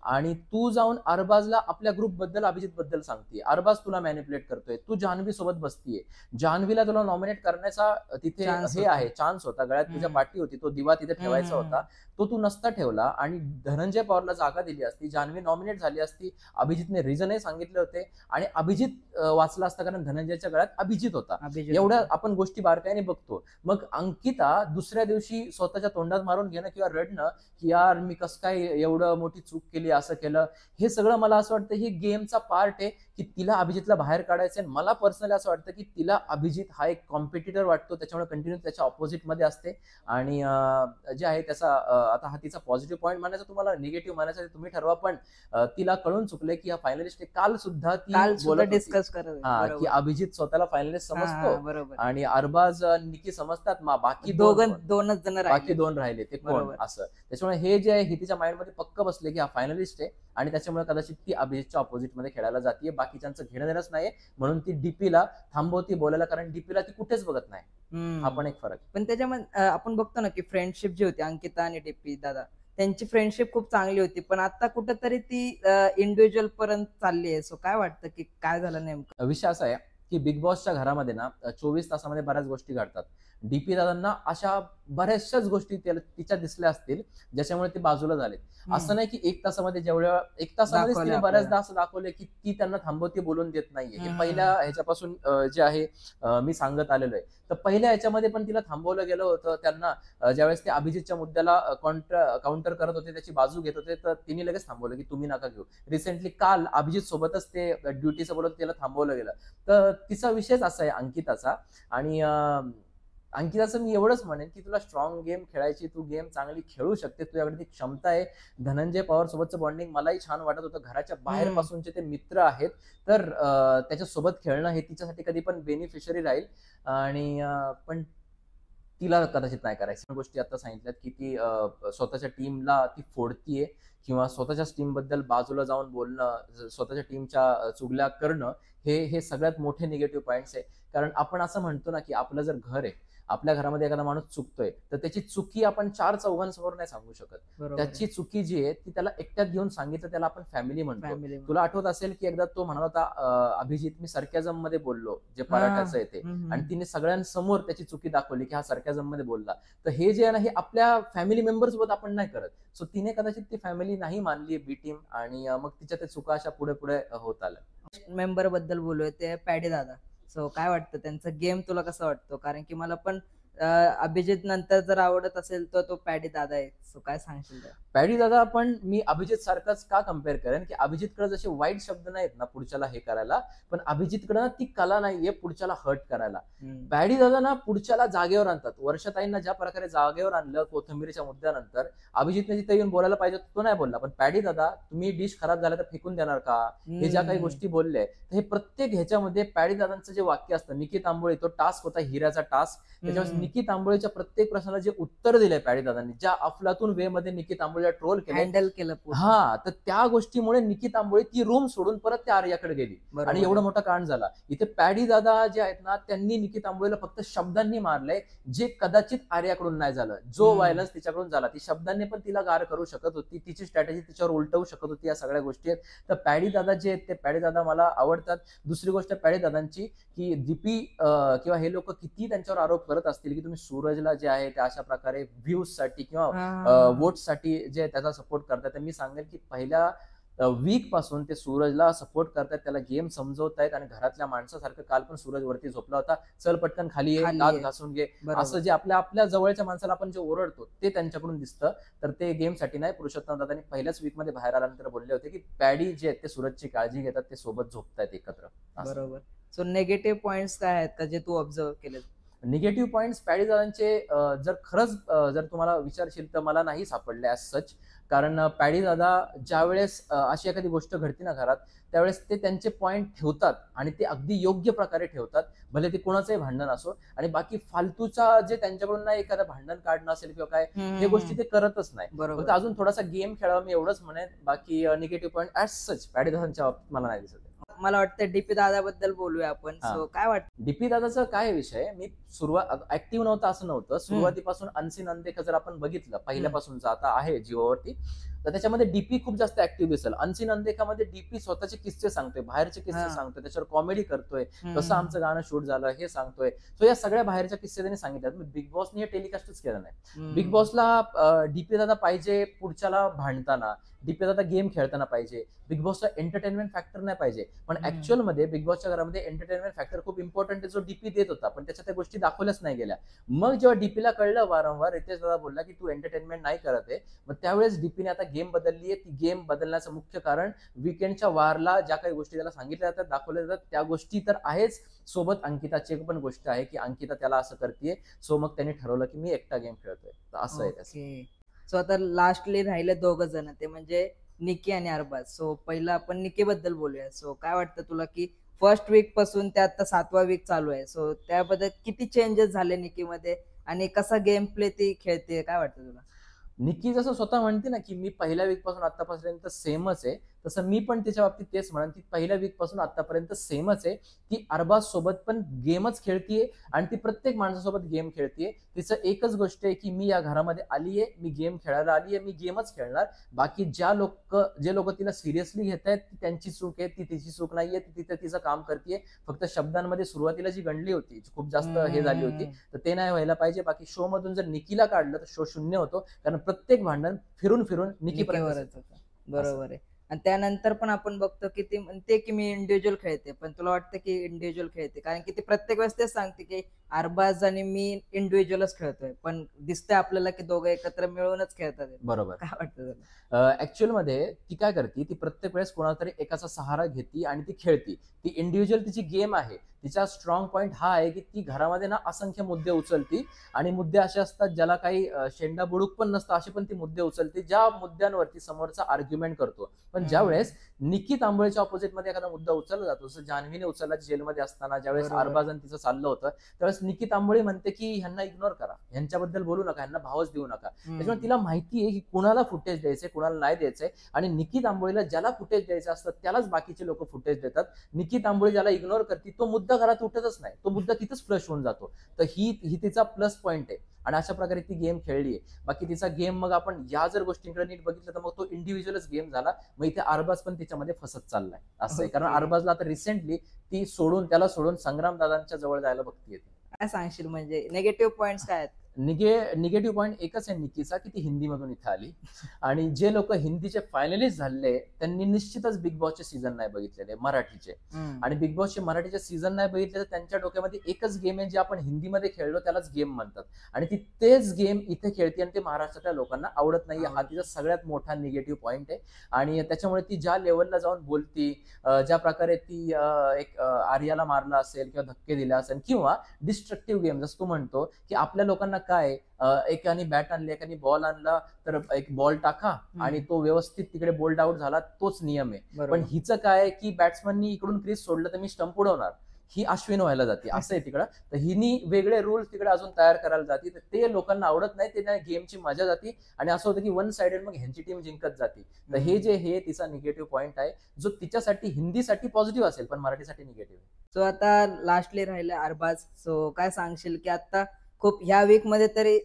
आणि तू जाऊन अरबाजला आपल्या ग्रुप बद्दल, अभिजित बद्दल सांगते. अरबाज तुला मॅनिप्युलेट करतोय, तू जान्हवी सोबत बसतीये. जान्हवीला तुला नॉमिनेट करण्याचा तिथे हे आहे, चान्स होता, गळ्यात तुझ्या पाठी होती, तो दिवा तिथे ठेवायचा होता, तो तू नसता ठेवला, आणि धनंजय पवारला जागा दिली असती, जान्हवी नॉमिनेट झाली असती. अभिजितने रिझनही सांगितले होते, आणि अभिजित वाचला असता, कारण धनंजयच्या गळ्यात अभिजित होता. एवढ्या आपण गोष्टी बारकाईने बघतो. मग अंकिता दुसऱ्या दिवशी स्वतःच्या तोंडात मारून घेणं किंवा रडणं की यार मी कसं काय एवढं मोठी चूक केली, असं केलं, हे सगळं मला असं वाटतं ही गेमचा पार्ट आहे की तिला अभिजितला बाहेर काढायचं. मला पर्सनली असं वाटतं की तिला अभिजित हा एक कॉम्पिटिटर वाटतो, त्याच्यामुळे कंटिन्यू त्याच्या ऑपोजिट मध्ये असते. आणि जे आहे त्याचा आता हा तिचा पॉझिटिव्ह पॉईंट म्हणायचा, तुम्हाला निगेटिव्ह म्हणायचा तुम्ही ठरवा. पण तिला कळून चुकले की हा फायनलिस्ट काल सुद्धा ती डिस्कस करत की अभिजित स्वतःला फायनलिस्ट समजतो आणि अरबाज निकी समजतात, बाकी दोनच जण बाकी दोन राहिले ते कोण असं. त्याच्यामुळे हे जे आहे तिच्या माइंड मध्ये पक्क बसले की हा फायनलिस्ट आहे, आणि त्याच्यामुळे कदाचित ती अभिजितच्या ऑपोजिट मध्ये खेळायला जाते. बाकीच्यांचं घेणं देणंच नाही, म्हणून ती डीपीला थांबवती बोलायला, कारण डीपीला ती कुठेच बघत नाही. हा पण एक फरक. पण त्याच्यामध्ये आपण बघतो ना की फ्रेंडशिप जी होती अंकिता आणि डीपी दादा, त्यांची फ्रेंडशिप खूप चांगली होती, पण आता कुठेतरी ती इंडिव्हिज्युअल पर्यंत चालली आहे. सो काय वाटतं की काय झालं नेमकं? विषय असा आहे की बिग बॉसच्या घरामध्ये ना 24 तासामध्ये बऱ्याच गोष्टी घडतात. डीपी दादांना अशा बऱ्याचशाच गोष्टी तिच्या दिसल्या असतील ज्याच्यामुळे ते बाजूला झाले. असं नाही की 1 तासामध्ये एक तासामध्ये दाखवले तिने आपल्याला. बऱ्याचदा असं दाखवले की ती त्यांना थांबवते, बोलून देत नाहीये. हे हम्म. पहिल्या ह्याच्यापासून जे आहे मी सांगत आलेलो आहे. तर पहिल्या ह्याच्यामध्ये पण तिला थांबवलं गेलं होतं. त्यांना ज्यावेळेस ते अभिजितच्या मुद्द्याला काउंटर करत होते, त्याची बाजू घेत होते, तर तिने लगेच थांबवलं की तुम्ही नका घेऊ. रिसेंटली काल अभिजित सोबतच ते ड्युटीचं बोलत तिला थांबवलं गेलं. तर तिचा विषयच असा आहे अंकिताचा. आणि अंकिताचं मी एवढंच म्हणेन की तुला स्ट्रॉंग गेम खेळायची, तू गेम चांगली खेळू शकते, तुझ्याकडे ती क्षमता आहे. धनंजय पवार सोबतचं बॉन्डिंग मलाही छान वाटत होतं. घराच्या बाहेर पासूनचे ते मित्र आहेत, तर त्याच्यासोबत खेळणं हे तिच्यासाठी कधी पण बेनिफिशरी राहील. आणि पण तिला कदाचित नाही करायचं. गोष्टी आता सांगितल्यात की ती स्वतःच्या टीमला ती फोडतीये किंवा स्वतःच्याच टीम बद्दल बाजूला जाऊन बोलणं, स्वतःच्या टीमच्या चुगल्या करणं, हे सगळ्यात मोठे निगेटिव्ह पॉइंट्स आहे. कारण आपण असं म्हणतो ना की आपलं जर घर आहे, आपल्या घरामध्ये एखादा माणूस चुकतोय, तर त्याची चुकी आपण 4 चौघांसमोर नाही सांगू शकत. बरोबर त्याची चुकी जी आहे ती त्याला एकट्यात घेऊन सांगितलं, त्याला आपण फॅमिली म्हणतो. फॅमिली. तुला आठवत असेल की एकदा तो म्हणाला होता अभिजित, मी सर्कॅझम मध्ये बोललो, जे पराठ्याचं आहे ते. आणि तिने सगळ्यांसमोर त्याची चुकी दाखवली की हा सर्कॅझम मध्ये बोलला. तर हे जे आहे ना, हे आपल्या फॅमिली मेंबर सोबत आपण नाही करत. सो तिने कदाचित ती फॅमिली नाही मानली बी टीम, आणि मग तिच्या त्या चुका अशा पुढे पुढे होत आल्या. मेंबर बद्दल बोलूया, ते पॅडी दादा. सो काय वाटतं त्यांचा गेम तुला कसं वाटतो? कारण की मला पण अभिजित नंतर जर आवडत असेल तर तो पॅडी दादा आहे. सो काय सांगशील? पॅडी दादा पण मी अभिजित सारखाच का कम्पेअर करेन की अभिजितकडे जसे वाईट शब्द नाहीत ना पुढच्याला हे करायला, पण अभिजितकडे ना ती कला नाहीये पुढच्याला हर्ट करायला. पॅडी दादा ना पुढच्याला जागेवर आणतात. वर्षाताईंना ज्या प्रकारे जागेवर आणलं कोथंबीरीच्या मुद्द्यानंतर, अभिजितने जिथे येऊन बोलायला पाहिजे तो नाही बोलला. पण पॅडी दादा, तुम्ही डिश खराब झाला तर फेकून देणार का, हे ज्या काही गोष्टी बोलले, तर हे प्रत्येक ह्याच्यामध्ये पॅडी दादांचं जे वाक्य असतं, निकी तांबोळी, तो टास्क होता हिऱ्याचा टास्क. त्याच्यावर निकी तांबोळीच्या प्रत्येक प्रश्नाला जे उत्तर दिलंय पॅडी दादांनी, ज्या अफलातून वे मध्ये निकी तांबोळीला ट्रोल केलं, हँडल केलं पूर्ण. हा, तर त्या गोष्टीमुळे निकी तांबोळी ती रूम सोडून परत त्या आर्याकडे गेली आणि एवढा मोठा कांड झाला. इथे पॅडी दादा जे आहेत ना, त्यांनी निकी तांबोळीला फक्त शब्दांनी मारलंय, जे कदाचित आर्याकडून नाही झालं. जो व्हायलन्स तिच्याकडून झाला, ती शब्दांनी पण तिला गार करू शकत होती, तिची स्ट्रॅटेजी तिच्यावर उलटवू शकत होती. या सगळ्या गोष्टी आहेत. तर पॅडी दादा जे आहेत ते पॅडी दादा मला आवडतात. दुसरी गोष्ट पॅडी दादांची की दीपी किंवा हे लोक किती त्यांच्यावर आरोप करत असतील की तुम्ही सूरजला जे आहे त्या अशा प्रकारे व्ह्यूज साठी किंवा वोट साठी जे त्याचा सपोर्ट करतात, तर मी सांगेन की पहिल्या वीक पासून ते सूरजला सपोर्ट करतात, त्याला गेम समजवतायत. आणि घरातल्या माणसासारखं, काल पण सूरज वरती झोपला होता, चल पटकन खाली ये, दात घासून घे, असं जे आपल्या जवळच्या माणसाला आपण जे ओरडतो ते त्यांच्याकडून दिसतं. तर ते गेम साठी नाही. पुरुषोत्तम दादांनी पहिल्याच वीक मध्ये बाहेर आल्यानंतर बोलले होते की पॅडी जे आहेत ते सूरजची काळजी घेतात, ते सोबत झोपतायत एकत्र. बरोबर. सो नेगेटिव्ह पॉइंट्स काय आहेत का जे तू ऑब्झर्व केले? निगेटिव्ह पॉइंट्स पॅडी दादांचे जर खरंच जर तुम्हाला विचारशील तर मला नाही सापडले ॲज सच. कारण पॅडी दादा ज्या वेळेस अशी एखादी गोष्ट घडते ना घरात, त्यावेळेस ते त्यांचे पॉइंट ठेवतात आणि ते अगदी योग्य प्रकारे ठेवतात, भले ते कोणाचंही भांडण असो. आणि बाकी फालतूचा जे त्यांच्याकडून नाही एखादं भांडण काढणं असेल किंवा काय, हे गोष्टी ते करतच नाही. फक्त अजून थोडासा गेम खेळावा, मी एवढंच म्हणेन. बाकी negative point as such paddy दादांच्या बाबतीत मला नाही दिसत. मला वाटतं डीपी दादाबद्दल बोलूया आपण. सो काय वाटतं डीपी दादाचा काय विषय, मी सुरुवात ऍक्टिव्ह नव्हता असं नव्हतं. सुरुवातीपासून अनसीन अनदेखा जर आपण बघितलं पहिल्यापासूनच, आता आहे जिओवरती, तर त्याच्यामध्ये डीपी खूप जास्त ऍक्टिव्ह दिसेल. अनसीन अनदेखामध्ये डीपी स्वतःचे किस्से सांगतोय, बाहेरचे किस्से सांगतोय, त्याच्यावर कॉमेडी करतोय, कसं आमचं गाणं शूट झालं हे सांगतोय. सो या सगळ्या बाहेरच्या किस्से त्यांनी सांगितलं. बिग बॉसने हे टेलिकास्टच केलं नाही. बिग बॉसला डीपी दादा पाहिजे पुढच्याला भांडताना, डीपी दादा गेम खेळताना पाहिजे. बिग बॉसला एंटरटेनमेंट फॅक्टर नाही पाहिजे. पण ऍक्च्युअल मध्ये बिग बॉसच्या घरामध्ये एंटरटेनमेंट फॅक्टर खूप इम्पॉर्टंट आहे, जो डीपी देत होता, पण त्याच्या त्या गोष्टी दाखवल्याच नाही गेल्या. मग जेव्हा डीपीला कळलं वारंवार, रितेश दादा बोलला की तू एंटरटेनमेंट नाही करत आहे, मग त्यावेळेस डीपीने आता गेम बदलली आहे. ती गेम बदलण्याचं मुख्य कारण वीकेंडच्या वारला ज्या काही गोष्टी त्याला सांगितल्या जातात, दाखवल्या जातात, त्या गोष्टी तर आहेच. सोबत अंकिताची पण गोष्ट आहे की अंकिता त्याला असं करते. सो मग त्यांनी ठरवलं की मी एकटा गेम खेळतोय. असं आहे त्याचं. सो आता लास्टली राहिले 2 जण, ते म्हणजे निकी आणि अरबाज. सो पहिला आपण निकी बद्दल बोलूया. सो काय वाटतं तुला की फर्स्ट वीक पासून ते आता 7वा वीक चालू आहे, सो त्याबद्दल किती चेंजेस झाले निकी मध्ये आणि कसा गेम प्ले ती खेळते, काय वाटतं तुला? निकी जसं स्वतः म्हणते ना की मी पहिल्या वीक पासून आतापर्यंत सेमच आहे, तसं मी पण त्याच्या बाबतीत तेच म्हणेन की पहिल्या वीक पासून आतापर्यंत सेमच आहे. ती अरबाज सोबत पण गेमच खेळतीये आणि ती प्रत्येक माणसासोबत गेम खेळतीये. तिचं एकच गोष्ट आहे की मी या घरामध्ये आलीये, मी गेम खेळायला आलीये, मी गेमच खेळणार. बाकी जे लोक तिला सिरियसली घेत आहेत ती त्यांची चूक आहे, ती तिची चूक नाहीये, ती तिथे तिचं काम करते. फक्त शब्दांमध्ये सुरुवातीला जी गंडली होती, खूप जास्त हे झाली होती, तर ते नाही व्हायला पाहिजे. बाकी शो मधून जर निकीला काढलं तर शो शून्य होतो, कारण प्रत्येक भांडण फिरून फिरून निकीपर्यंत निकीवरच होतं. बरोबर आहे. आणि त्यानंतर पण आपण बघतो की ती म्हणते की मी इंडिव्हिज्युअल खेळते, पण तुला वाटतं की इंडिव्हिज्युअल खेळते? कारण की ती प्रत्येक वेळेस तेच सांगते की अरबाज आणि मी इंडिव्हिज्युअलच खेळतोय, पण दिसतंय आपल्याला की दोघं एकत्र मिळूनच खेळतात आहे. बरोबर. काय वाटतं तुला? ऍक्च्युअल मध्ये ती काय करते, ती प्रत्येक वेळेस कोणाला तरी एकाचा सहारा घेते आणि ती खेळती. ती इंडिव्हिज्युअल तिची गेम आहे. तिचा स्ट्रॉंग पॉइंट हा आहे की ती घरामध्ये ना असंख्य मुद्दे उचलती आणि मुद्दे असे असतात ज्याला काही शेंडा बुडूक पण नसतं, असे पण ती मुद्दे उचलते ज्या मुद्द्यांवरती समोरचा आर्ग्युमेंट करतो. पण ज्यावेळेस निकी तांबोळेच्या ऑपोजिट मध्ये एखादा मुद्दा उचलला जातो, जसं जान्हवीने उचलला जेलमध्ये असताना, ज्यावेळेस बरोबर. अरबाजन तिचं चाललं होतं, त्यावेळेस निकी तांबोळे म्हणते की ह्यांना इग्नोर करा, ह्यांच्याबद्दल बोलू नका, ह्यांना भावच देऊ नका. त्याच्यामुळे तिला माहिती आहे की कुणाला फुटेज द्यायचंय, कुणाला नाही द्यायचंय. आणि निकी तांबोळीला ज्याला फुटेज द्यायचं असतं त्यालाच बाकीचे लोक फुटेज देतात. निकी तांबोळी ज्याला इग्नोर करते तो मुद्दा घरात उठतच नाही, तो मुद्दा तिथंच फ्लश होऊन जातो. तर ही तिचा प्लस पॉइंट आहे आणि अशा प्रकारे ती गेम खेळली आहे. बाकी तिचा गेम मग आपण या जर गोष्टींकडे नीट बघितलं तर मग तो इंडिव्हिज्युअलच गेम झाला. मग इथे अरबाज पण तिच्यामध्ये फसत चाललाय असं आहे. कारण Okay. अरबाजला आता रिसेंटली ती त्याला सोडून संग्राम दादांच्या जवळ जायला बघतीये. काय सांगशील, म्हणजे निगेटिव्ह पॉइंट्स काय आहेत? निगेटिव्ह पॉईंट एकच आहे निकीचा की ती हिंदीमधून इथे आली आणि जे लोक हिंदीचे फायनलिस्ट झाले त्यांनी निश्चितच बिग बॉसचे सीझन नाही बघितलेले मराठीचे. आणि बिग बॉसचे मराठीचे सीझन नाही बघितले तर त्यांच्या डोक्यामध्ये एकच गेम आहे जे आपण हिंदीमध्ये खेळलो त्यालाच गेम म्हणतात आणि ती तेच गेम इथे खेळते आणि ते महाराष्ट्रातल्या लोकांना आवडत नाहीये. हा तिचा सगळ्यात मोठा निगेटिव्ह पॉईंट आहे आणि त्याच्यामुळे ती ज्या लेवलला जाऊन बोलती, ज्या प्रकारे ती एक आर्याला मारला असेल किंवा धक्के दिले असेल किंवा डिस्ट्रक्टिव्ह गेम जसं तू म्हणतो की आपल्या लोकांना काय एकाने बॅट आणली एकाने बॉल आणला तर एक बॉल टाका आणि तो व्यवस्थित तिकडे बोल्ड आउट झाला, तोच नियम आहे. पण हिचं काय की बॅट्समननी इकडून क्रीज सोडलं तर मी स्टंप उडवणार, ही अश्विन व्हायला जाते असं आहे तिकडं. तर हिनी वेगळे रूल्स तिकडे अजून तयार करायला जाते, तर ते लोकांना आवडत नाही, ते गेमची मजा जाते आणि असं होतं की वन साइडेड मग ह्यांची टीम जिंकत जाते. तर हे तिचा निगेटिव्ह पॉइंट आहे जो तिच्यासाठी हिंदीसाठी पॉझिटिव्ह असेल पण मराठीसाठी निगेटिव्ह आहे. सो आता लास्टली राहिलं अरबाज. सो काय सांगशील की आता खूप ह्या वीक मध्ये तरी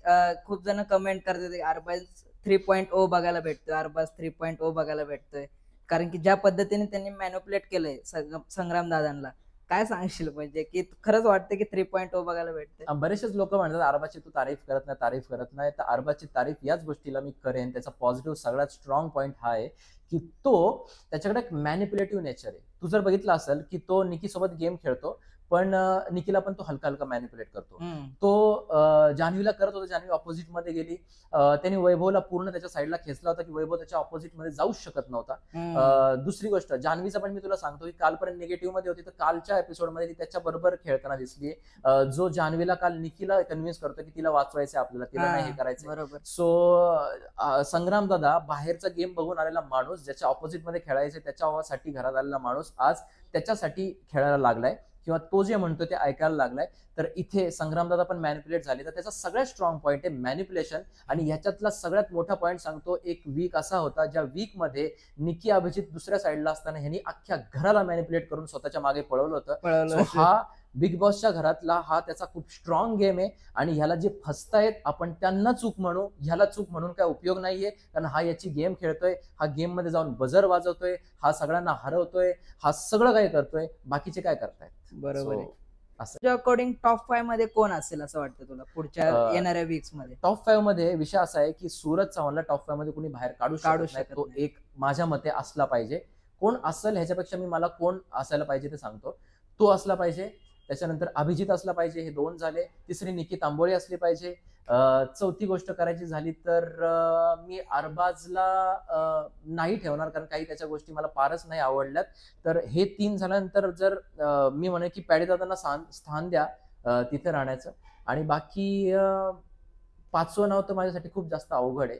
खूप जण कमेंट करतात अरबाज 3.0 बघायला भेटतोय, अरबाज 3.0 बघायला भेटतोय, कारण की ज्या पद्धतीने त्यांनी मॅनिप्युलेट केलंय संग्राम दादांना. काय सांगशील, म्हणजे की खरंच वाटतं की 3.0 बघायला भेटतंय? बरेचसेच लोक म्हणतात अरबाजची तू तारीफ करत नाही. तर अरबाजची तारीफ याच गोष्टीला मी करेन. त्याचा पॉझिटिव्ह सगळ्यात स्ट्रॉंग पॉईंट हा आहे की त्याच्याकडे एक मॅनिप्युलेटिव्ह नेचर आहे. तू जर बघितलं असेल की तो निकी सोबत गेम खेळतो पण निकीला पण तो हलका हलका मॅनिप्युलेट करतो. तो जान्हवीला करत होता, जान्हवी ऑपोजिट मध्ये गेली, त्याने वैभवला पूर्ण त्याच्या साईडला खेचला होता की वैभव त्याच्या ऑपोजिट मध्ये जाऊच शकत नव्हता. दुसरी गोष्ट जान्हवीचा पण मी तुला सांगतो की कालपर्यंत निगेटिव्ह मध्ये होती, तर कालच्या एपिसोडमध्ये ती त्याच्या बरोबर खेळताना दिसली. जो जान्हवीला काल निकीला कन्व्हिन्स करतो की तिला वाचवायचं आपल्याला, तिला नाही हे करायचं. बरोबर. सो संग्राम दादा बाहेरचा गेम बघून आलेला माणूस, ज्याच्या ऑपोजिट मध्ये खेळायचे त्याच्यासाठी घरात आलेला माणूस आज त्याच्यासाठी खेळायला लागलाय किंवा तो जे म्हणतो ते ऐकायला लागलाय. तर इथे संग्रामदादा पण मॅनिप्युलेट झाले. तर त्याचा सगळ्यात स्ट्रॉंग पॉईंट आहे मॅनिप्युलेशन. आणि ह्याच्यातला सगळ्यात मोठा पॉईंट सांगतो, एक वीक असा होता ज्या वीक मध्ये निकी अभिजित दुसऱ्या साईडला असताना ह्यांनी अख्ख्या घराला मॅनिप्युलेट करून स्वतःच्या मागे पळवलं होतं. So हा बिग बॉसच्या घरातला हा त्याचा खूप स्ट्रॉंग गेम आहे आणि ह्याला जे फसतायत आपण त्यांना चूक म्हणू, ह्याला चूक म्हणून काय उपयोग नाहीये, कारण हा याची गेम खेळतोय, हा गेम मध्ये जाऊन बजर वाजवतोय, हा सगळ्यांना हरवतोय, हा सगळं काही करतोय, बाकीचे काय करतायत. बरोबर. तुझ्या अकॉर्डिंग टॉप 5 मध्ये कोण असेल असं वाटतं तुला पुढच्या येणाऱ्या वीक्स मध्ये? टॉप 5 मध्ये विषय असा आहे की सूरज चव्हाणला टॉप 5 मध्ये कोणी बाहेर काढू शकत नाही. तो एक माझ्या मते असला पाहिजे. कोण असेल ह्याच्यापेक्षा मी मला कोण असायला पाहिजे ते सांगतो. तो असला पाहिजे, त्याच्यानंतर अभिजित असला पाहिजे, हे 2 झाले. तिसरी निकी तांबोळी असली पाहिजे. चौथी गोष्ट करायची झाली तर मी अरबाजला नाही ठेवणार, कारण काही त्याच्या गोष्टी मला फारच नाही आवडल्यात. तर हे 3 झाल्यानंतर जर मी म्हणेन की पॅडीदादांना स्थान द्या तिथे राहण्याचं. आणि बाकी 5वं नाव तर माझ्यासाठी खूप जास्त अवघड आहे.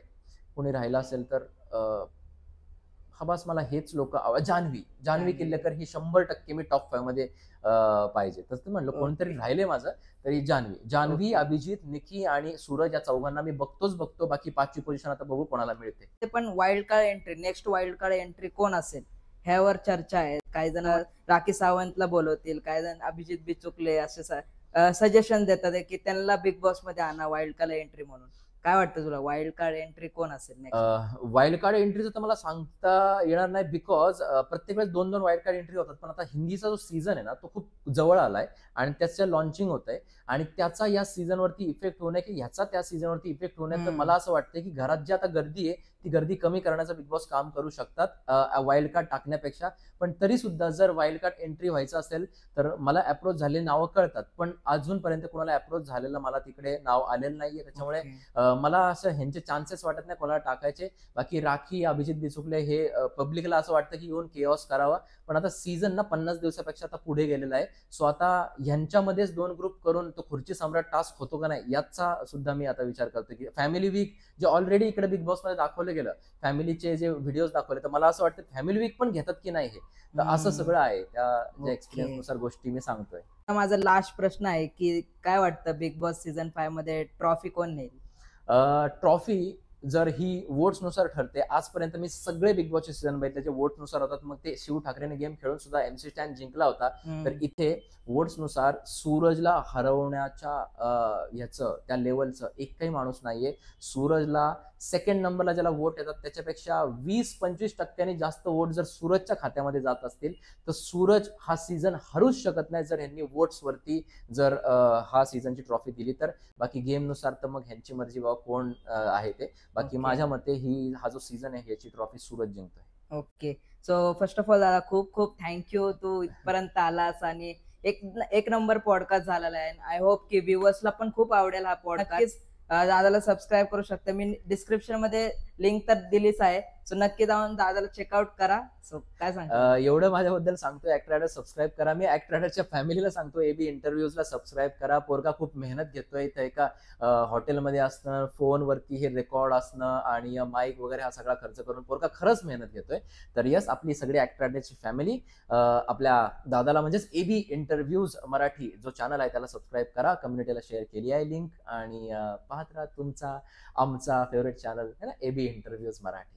कोणी राहिलं असेल तर हा बस मला हेच लोक जान्हवी जान्हवी. किल्लेकर ही 100% मी टॉप 5 मध्ये पाहिजे. तसं म्हणलं Okay. कोणतरी राहिले माझं तरी जान्हवी, Okay. अभिजित, निकी आणि सूरज या चौघांना मी बघतो. बाकी 5वी पोझिशन आता बघू कोणाला मिळते. ते पण wild card entry, next wild card entry कोण असेल ह्यावर चर्चा आहे. काही जण राखी सावंतला बोलवतील, काही जण अभिजित बिचुकले असे सजेशन देतात की त्यांना बिग बॉस मध्ये आणा वाईल्ड कार्ड एंट्री म्हणून. काय वाटतं तुला वाईल्ड कार्ड एंट्री कोण असेल नेक्स्ट? वाईल्ड कार्ड एंट्रीचं तर मला सांगता येणार नाही बिकॉज प्रत्येक वेळेस 2-2 वाईल्ड कार्ड एंट्री होतात. पण आता हिंदीचा जो सीझन आहे ना तो खूप जवळ आलाय आणि त्याचं लॉन्चिंग होत आहे आणि त्याचा या सीझनवरती इफेक्ट होऊ नये की ह्याचा त्या सीझनवरती इफेक्ट होऊ नये. तर मला असं वाटतं की घरात जी आता गर्दी आहे ती गर्दी कमी करण्याचं बिग बॉस काम करू शकतात वाईल्ड कार्ड टाकण्यापेक्षा. पण तरी सुद्धा जर वाईल्ड कार्ड एंट्री व्हायचं असेल तर मला अप्रोच झालेली नावं कळतात. पण अजूनपर्यंत कोणाला अप्रोच झालेलं मला तिकडे नाव आलेलं नाहीये. त्याच्यामुळे मला असं ह्यांचे चान्सेस वाटत नाही कोणाला टाकायचे. बाकी राखी, अभिजित बिचुकले हे पब्लिकला असं वाटतं की येऊन केऑस करावा. पण आता सीझन ना 50 दिवसापेक्षा आता पुढे गेलेला आहे. सो आता ह्यांच्यामध्येच 2 ग्रुप करून तो खुर्ची सम्राट टास्क होतो का नाही याचा सुद्धा मी आता विचार करतो की फॅमिली वीक जे ऑलरेडी इकडे बिग बॉस मध्ये दाखवलं गेलं, फॅमिलीचे जे व्हिडिओज दाखवले, तर मला असं वाटतं फॅमिली वीक पण घेतात की नाही हे. तर असं सगळं आहे त्या एक्सपिरियन्स नुसार गोष्टी मी सांगतोय. माझा लास्ट प्रश्न आहे की काय वाटतं बिग बॉस सीझन 5 मध्ये ट्रॉफी कोण नेईल? ट्रॉफी जर ही वोट्स नुसार ठरते. आजपर्यंत मी सगळे बिग बॉसचे सीझन बघितले जे वोट्स नुसार होतात. मग ते शिव ठाकरेने गेम खेळून सुद्धा MC स्टॅन जिंकला होता. तर इथे वोट्स नुसार सूरजला हरवण्याच्या ह्याचं त्या लेवलचं एकही माणूस नाहीये. सूरजला सेकंड नंबरला ज्याला वोट येतात त्याच्यापेक्षा 20-25% जास्त वोट जर सूरजच्या खात्यामध्ये जात असतील तर सूरज हा सीझन हरूच शकत नाही जर ह्यांनी वोट्स वरती जर हा सीझनची ट्रॉफी दिली तर. बाकी गेम नुसार तर मग ह्यांची मर्जी बाबा कोण आहे ते. बाकी माझ्या मते हा जो सीझन आहे याची ट्रॉफी सूरज जिंकतोय. Okay. So first of all दादा खूप खूप थँक्यू तू इथपर्यंत आलास आणि एक नंबर पॉडकास्ट झालेला आहे. आय होप की व्ह्युअर्सला पण खूप आवडेल हा पॉडकास्ट. दादाला सबस्क्राईब करू शकता. मी डिस्क्रिप्शन मध्ये लिंक तर दिलीच आहे. सो नक्की जाऊन दादाला चेकआउट करा. सो काय सांगतो? एवढं माझ्याबद्दल सांगतोय. ऍक्ट रायडर सबस्क्राईब करा. मी ऍक्ट रायडरच्या फॅमिलीला सांगतो AB इंटरव्ह्यूजला सबस्क्राईब करा. पोरगा खूप मेहनत घेतोय. इथं एका हॉटेलमध्ये असणं, फोनवरती हे रेकॉर्ड असणं आणि माईक वगैरे हा सगळा खर्च करून पोरगा खरंच मेहनत घेतोय. तर यस, आपली सगळी ऍक्ट रायडरची फॅमिली आपल्या दादाला म्हणजेच AB इंटरव्ह्यूज मराठी जो चॅनल आहे त्याला सबस्क्राईब करा. कम्युनिटीला शेअर केली आहे लिंक आणि पाहत राहा तुमचा आमचा फेवरेट चॅनल आहे ना AB इंटरव्ह्यूज मराठी.